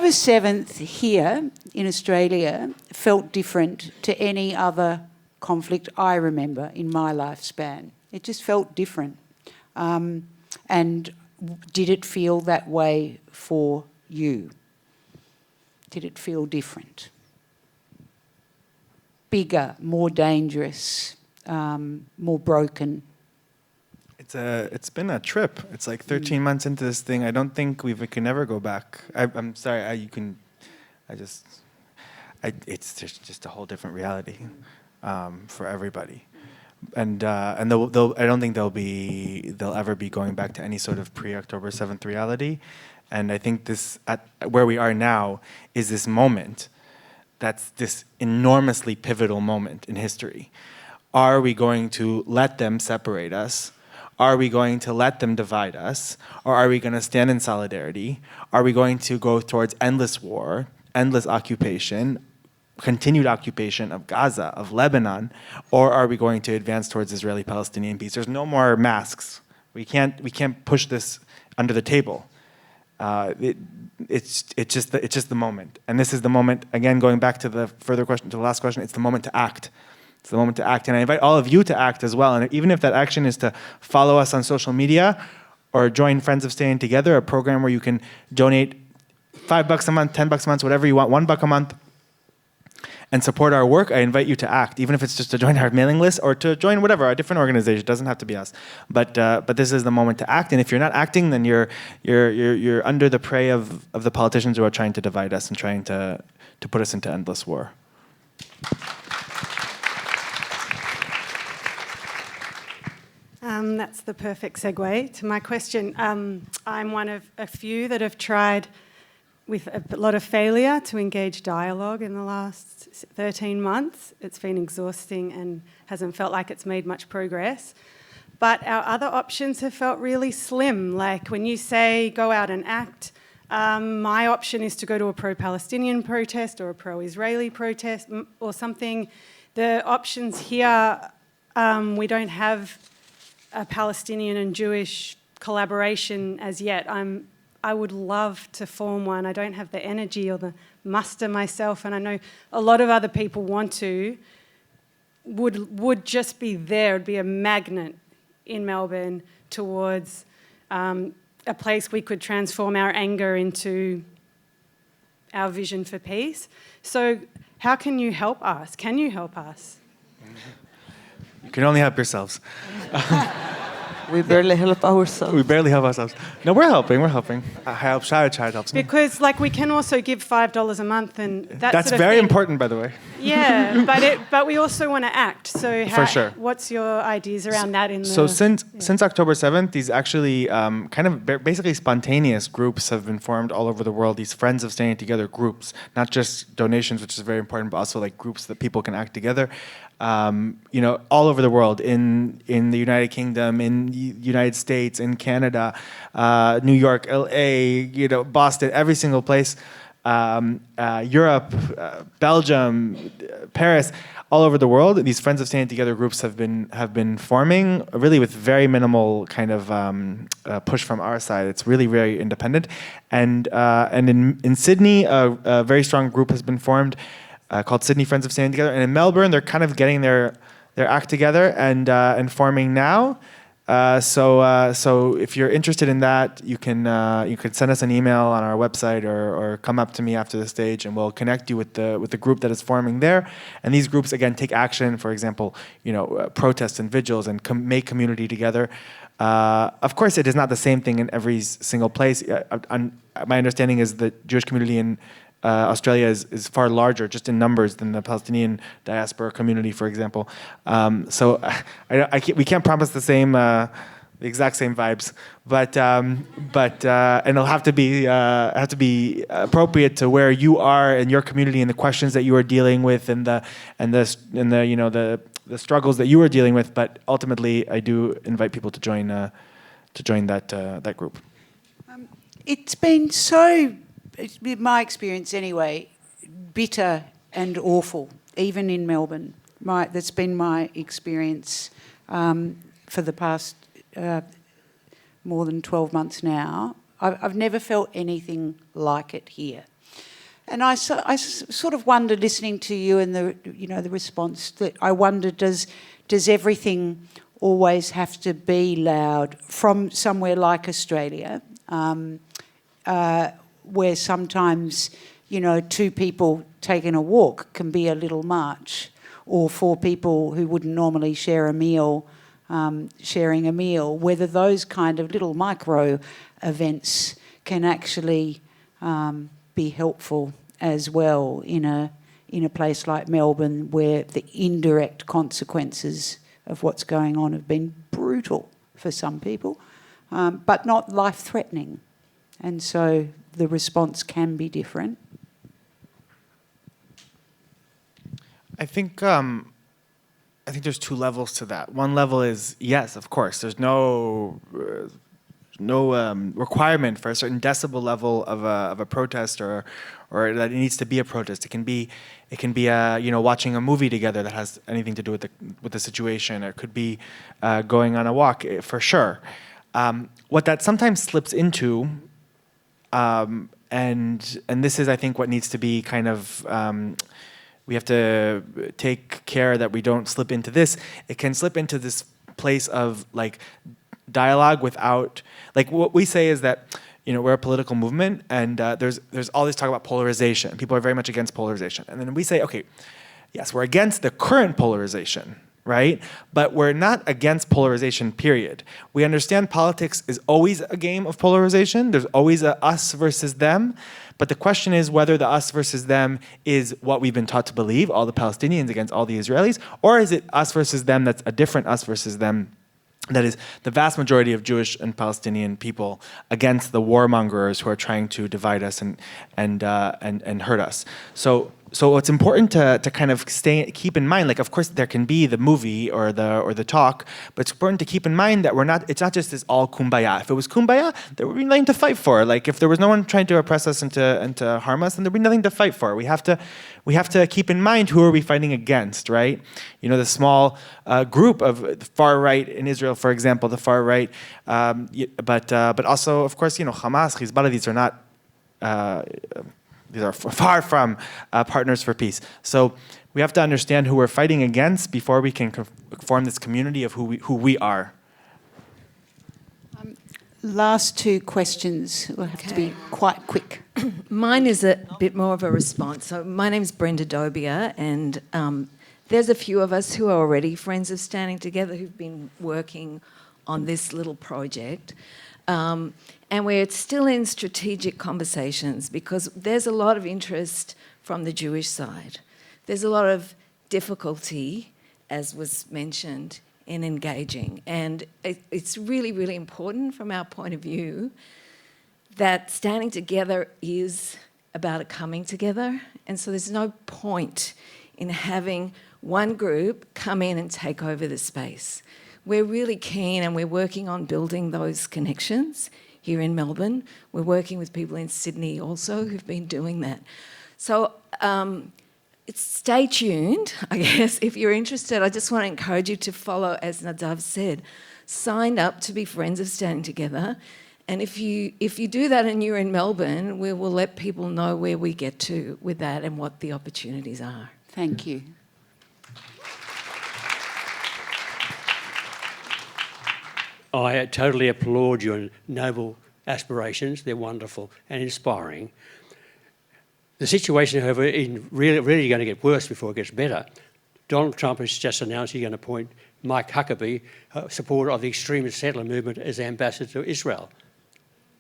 7th here in Australia felt different to any other conflict I remember in my lifespan. It just felt different. And did it feel that way for you? Did it feel different? Bigger, more dangerous, more broken? It's been a trip. It's like 13 months into this thing. I don't think we can ever go back. I'm sorry. It's just a whole different reality for everybody, and I don't think they'll ever be going back to any sort of pre-October 7th reality. And I think where we are now is this moment. That's this enormously pivotal moment in history. Are we going to let them separate us? Are we going to let them divide us? Or are we going to stand in solidarity? Are we going to go towards endless war, endless occupation, continued occupation of Gaza, of Lebanon? Or are we going to advance towards Israeli-Palestinian peace? There's no more masks. We can't push this under the table. It's just the moment. And this is the moment, again, going back to the last question, it's the moment to act. It's the moment to act. And I invite all of you to act as well. And even if that action is to follow us on social media or join Friends of Staying Together, a program where you can donate $5 a month, $10 a month, whatever you want, $1 a month, and support our work, I invite you to act, even if it's just to join our mailing list or to join whatever, a different organization. It doesn't have to be us. But this is the moment to act. And if you're not acting, then you're under the prey of the politicians who are trying to divide us and trying to put us into endless war. That's the perfect segue to my question. I'm one of a few that have tried with a lot of failure to engage dialogue in the last 13 months. It's been exhausting and hasn't felt like it's made much progress. But our other options have felt really slim. Like when you say go out and act, my option is to go to a pro-Palestinian protest or a pro-Israeli protest or something. The options here, we don't have a Palestinian and Jewish collaboration as yet. I would love to form one. I don't have the energy or the muster myself, and I know a lot of other people want to. Would just be there. It'd be a magnet in Melbourne towards a place we could transform our anger into our vision for peace. So how can you help us? Can you help us? You can only help yourselves. We barely help ourselves. We barely help ourselves. No, we're helping. I help Shahd helps me. Because we can also give $5 a month, and that's sort of very important, by the way. Yeah, but we also want to act. So for sure. What's your ideas around that? Since October 7th, these actually kind of basically spontaneous groups have been formed all over the world. These Friends of Staying Together groups, not just donations, which is very important, but also like groups that people can act together. All over the world, in the United Kingdom, in the United States, in Canada, New York, LA, Boston, every single place, Europe, Belgium, Paris, all over the world. These Friends of Staying Together groups have been forming, really with very minimal kind of push from our side. It's really very independent, and in Sydney, a very strong group has been formed. Called Sydney Friends of Staying Together. And in Melbourne, they're kind of getting their act together and forming now. So if you're interested in that, you can send us an email on our website or come up to me after the stage, and we'll connect you with the group that is forming there. And these groups again take action. For example, protests and vigils and make community together. Of course, it is not the same thing in every single place. My understanding is the Jewish community in Australia is far larger, just in numbers, than the Palestinian diaspora community, for example. So we can't promise the exact same vibes, but and it'll have to be appropriate to where you are in your community and the questions that you are dealing with and the struggles that you are dealing with. But ultimately, I do invite people to join that group. It's been so, in my experience anyway, bitter and awful, even in Melbourne. That's been my experience for the past more than 12 months now. I've never felt anything like it here. And I sort of wonder, listening to you and the response, that I wonder, does everything always have to be loud from somewhere like Australia, where sometimes, two people taking a walk can be a little much, or four people who wouldn't normally share a meal, sharing a meal, whether those kind of little micro events can actually be helpful as well in a place like Melbourne, where the indirect consequences of what's going on have been brutal for some people, but not life-threatening. And so the response can be different. I think there's two levels to that. One level is, yes, of course, there's no requirement for a certain decibel level of a protest or that it needs to be a protest. It can be watching a movie together that has anything to do with the situation. It could be going on a walk, for sure. What that sometimes slips into, and this is, I think, what needs to be kind of, we have to take care that we don't slip into this. It can slip into this place of dialogue without, what we say is that, we're a political movement, and there's all this talk about polarization. People are very much against polarization. And then we say, okay, yes, we're against the current polarization, right? But we're not against polarization, period. We understand politics is always a game of polarization. There's always a us versus them. But the question is whether the us versus them is what we've been taught to believe, all the Palestinians against all the Israelis, or is it us versus them that's a different us versus them, that is the vast majority of Jewish and Palestinian people against the warmongers who are trying to divide us and hurt us. So it's important to kind of keep in mind, of course there can be the movie or the talk, but it's important to keep in mind that it's not just this all kumbaya. If it was kumbaya, there would be nothing to fight for. If there was no one trying to oppress us and to harm us, then there'd be nothing to fight for. We have to keep in mind, who are we fighting against, right? The small group of the far right in Israel, for example, the far right, but also, of course, Hamas, Hezbollah, these are not. These are far from partners for peace. So we have to understand who we're fighting against before we can form this community of who we are. Last two questions will have to be quite quick. Mine is a bit more of a response. So my name's Brenda Dobia, and there's a few of us who are already friends of Standing Together who've been working on this little project. And we're still in strategic conversations because there's a lot of interest from the Jewish side. There's a lot of difficulty, as was mentioned, in engaging. And it's really, really important from our point of view that Standing Together is about a coming together. And so there's no point in having one group come in and take over the space. We're really keen, and we're working on building those connections here in Melbourne. We're working with people in Sydney also who've been doing that. So stay tuned, I guess. If you're interested, I just want to encourage you to follow, as Nadav said, sign up to be friends of Standing Together. And if you do that and you're in Melbourne, we will let people know where we get to with that and what the opportunities are. Thank you. I totally applaud your noble aspirations. They're wonderful and inspiring. The situation, however, is really going to get worse before it gets better. Donald Trump has just announced he's going to appoint Mike Huckabee, a supporter of the extremist settler movement, as ambassador to Israel.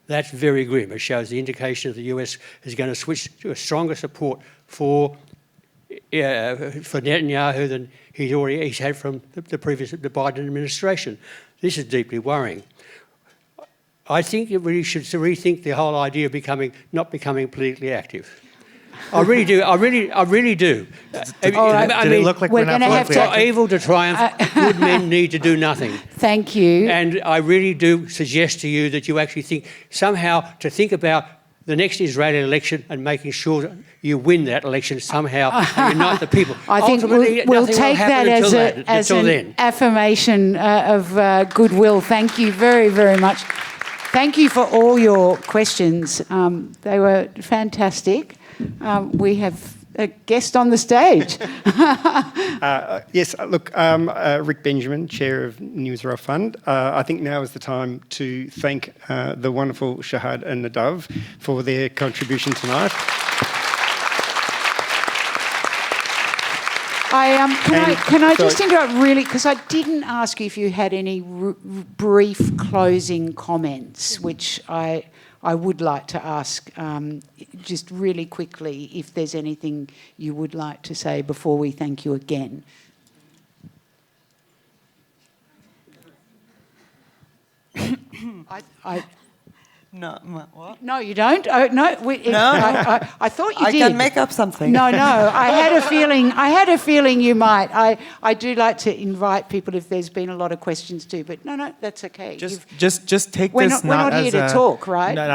That's very grim. It shows the indication that the US is going to switch to a stronger support for Netanyahu than he's had from the Biden administration. This is deeply worrying. I think that we should rethink the whole idea of not becoming politically active. I really do. I really do. All right. Did it look like we're not have For evil to triumph, good men need to do nothing. Thank you. And I really do suggest to you that you actually think about the next Israeli election and making sure that you win that election somehow and unite the people. I think we'll take that as an affirmation of goodwill. Thank you very, very much. Thank you for all your questions. They were fantastic. We have a guest on the stage. Yes, look, Rick Benjamin, Chair of New Israel Fund. I think now is the time to thank the wonderful Shahd and Nadav for their contribution tonight. Can I just interrupt really, because I didn't ask you if you had any brief closing comments, which I would like to ask just really quickly if there's anything you would like to say before we thank you again. No, what? No, you don't. Oh, no, I thought you did. I can make up something. No, I had a feeling you might. I do like to invite people if there's been a lot of questions too, but no, that's okay. Just take we're this not here to talk, right? No.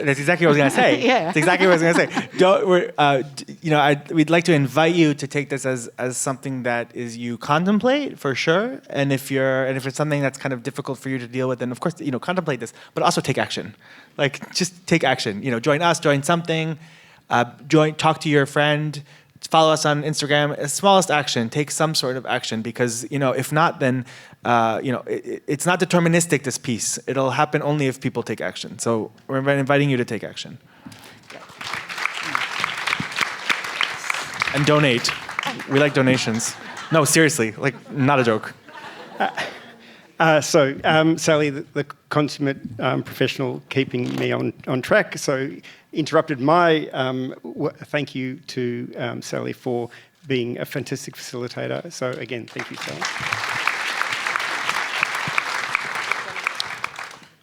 That's exactly what I was going to say. Yeah. That's exactly what I was going to say. We'd like to invite you to take this as something that is you contemplate for sure, and if it's something that's kind of difficult for you to deal with, then of course contemplate this, but also take action. Like, just take action. Join us, join something, talk to your friend, follow us on Instagram. Smallest action, take some sort of action, because if not, then it's not deterministic, this piece. It'll happen only if people take action. So we're inviting you to take action. And donate. We like donations. No, seriously, not a joke. Sally, the consummate professional, keeping me on track, so interrupted my thank you to Sally for being a fantastic facilitator. So again, thank you, Sally.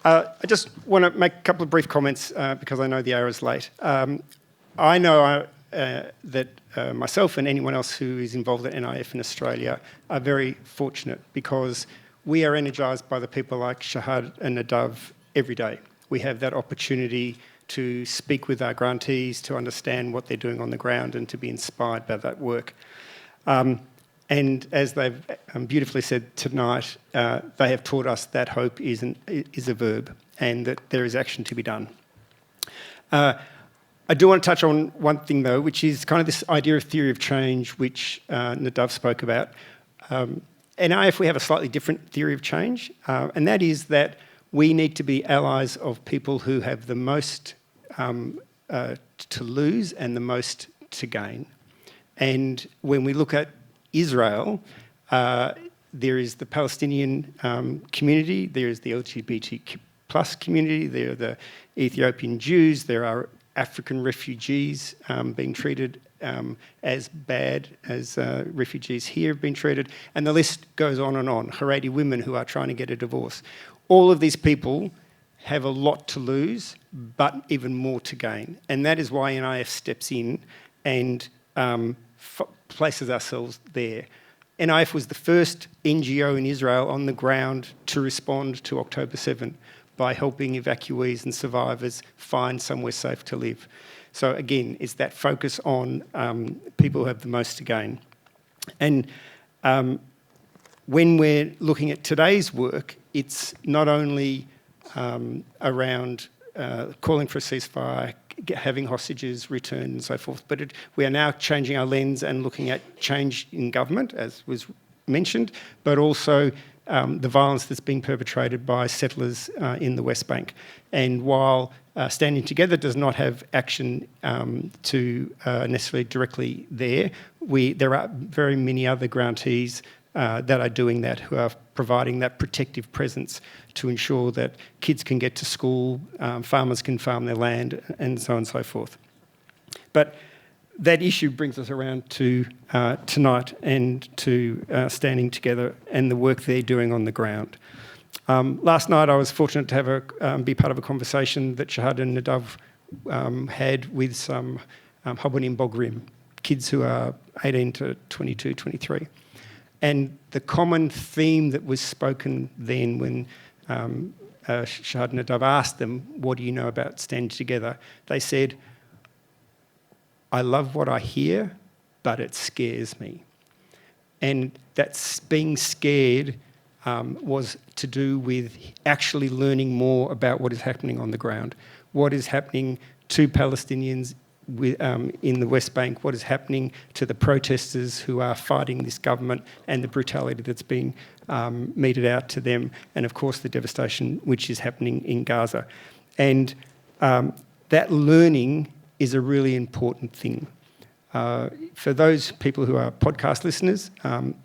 I just want to make a couple of brief comments because I know the hour is late. I know that myself and anyone else who is involved at NIF in Australia are very fortunate, because we are energised by the people like Shahd and Nadav every day. We have that opportunity to speak with our grantees, to understand what they're doing on the ground, and to be inspired by that work. And as they've beautifully said tonight, they have taught us that hope is a verb, and that there is action to be done. I do want to touch on one thing, though, which is kind of this idea of theory of change, which Nadav spoke about. NIF, we have a slightly different theory of change, and that is that we need to be allies of people who have the most to lose and the most to gain. And when we look at Israel, there is the Palestinian community, there is the LGBTQ plus community, there are the Ethiopian Jews, there are African refugees being treated as bad as refugees here have been treated, and the list goes on and on. Haredi women who are trying to get a divorce. All of these people have a lot to lose, but even more to gain, and that is why NIF steps in and places ourselves there. NIF was the first NGO in Israel on the ground to respond to October 7 by helping evacuees and survivors find somewhere safe to live. So again, it's that focus on people who have the most to gain. And when we're looking at today's work, it's not only around calling for a ceasefire, having hostages returned and so forth, but we are now changing our lens and looking at change in government, as was mentioned, but also the violence that's being perpetrated by settlers in the West Bank. And while Standing Together does not have action to necessarily directly there are very many other grantees that are doing that, who are providing that protective presence to ensure that kids can get to school, farmers can farm their land, and so on and so forth. But that issue brings us around to tonight and to Standing Together and the work they're doing on the ground. Last night I was fortunate to have be part of a conversation that Shahd and Nadav had with some Habonim Bogrim, kids who are 18 to 22, 23. And the common theme that was spoken then when Shahd and Nadav asked them, what do you know about Standing Together? They said, I love what I hear, but it scares me. And that's being scared was to do with actually learning more about what is happening on the ground, what is happening to Palestinians in the West Bank, what is happening to the protesters who are fighting this government and the brutality that's being meted out to them, and of course the devastation which is happening in Gaza. And that learning is a really important thing. For those people who are podcast listeners,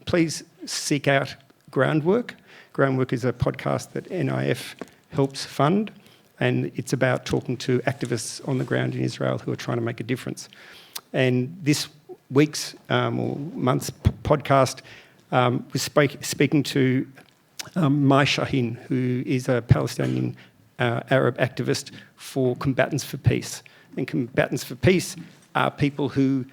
please seek out Groundwork. Groundwork is a podcast that NIF helps fund, and it's about talking to activists on the ground in Israel who are trying to make a difference. And this week's or month's podcast was speaking to Mai Shahin, who is a Palestinian Arab activist for Combatants for Peace. And Combatants for Peace are people who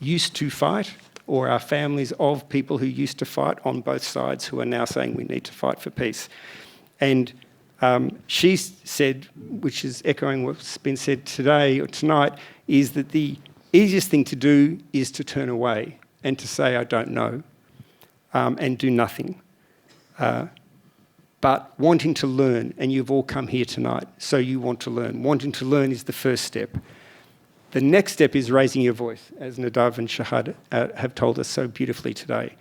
used to fight, or are families of people who used to fight on both sides who are now saying we need to fight for peace. And she said, which is echoing what's been said today or tonight, is that the easiest thing to do is to turn away and to say, I don't know, and do nothing. But wanting to learn, and you've all come here tonight, so you want to learn. Wanting to learn is the first step. The next step is raising your voice, as Nadav and Shahd have told us so beautifully today.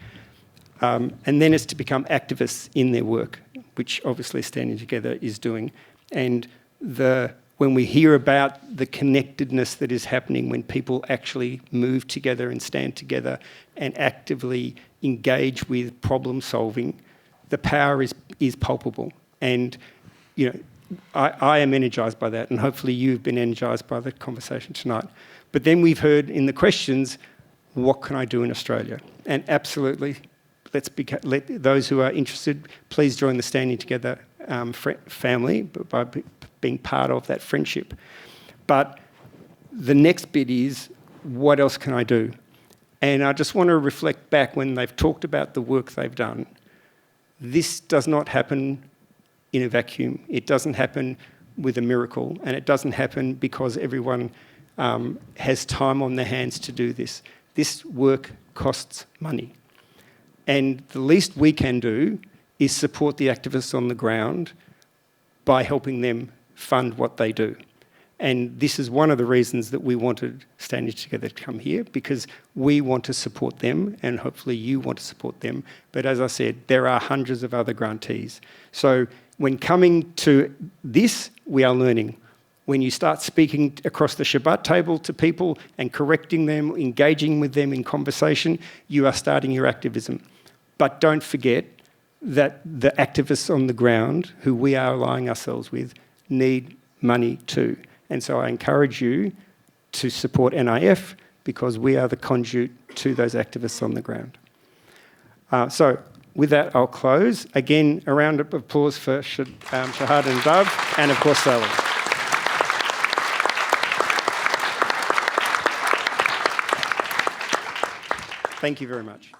And then it's to become activists in their work, which obviously Standing Together is doing. And when we hear about the connectedness that is happening when people actually move together and stand together and actively engage with problem solving, the power is palpable. And, you know, I am energised by that, and hopefully you've been energised by the conversation tonight. But then we've heard in the questions, what can I do in Australia? And absolutely, let those who are interested, please join the Standing Together family by being part of that friendship. But the next bit is, what else can I do? And I just want to reflect back when they've talked about the work they've done. This does not happen in a vacuum. It doesn't happen with a miracle, and it doesn't happen because everyone has time on their hands to do this. This work costs money. And the least we can do is support the activists on the ground by helping them fund what they do. And this is one of the reasons that we wanted Standing Together to come here, because we want to support them, and hopefully you want to support them. But as I said, there are hundreds of other grantees. So when coming to this, we are learning. When you start speaking across the Shabbat table to people and correcting them, engaging with them in conversation, you are starting your activism. But don't forget that the activists on the ground, who we are allying ourselves with, need money too. And so I encourage you to support NIF, because we are the conduit to those activists on the ground. So with that, I'll close. Again, a round of applause for Shahd and Nadav, and of course Sally. Thank you very much.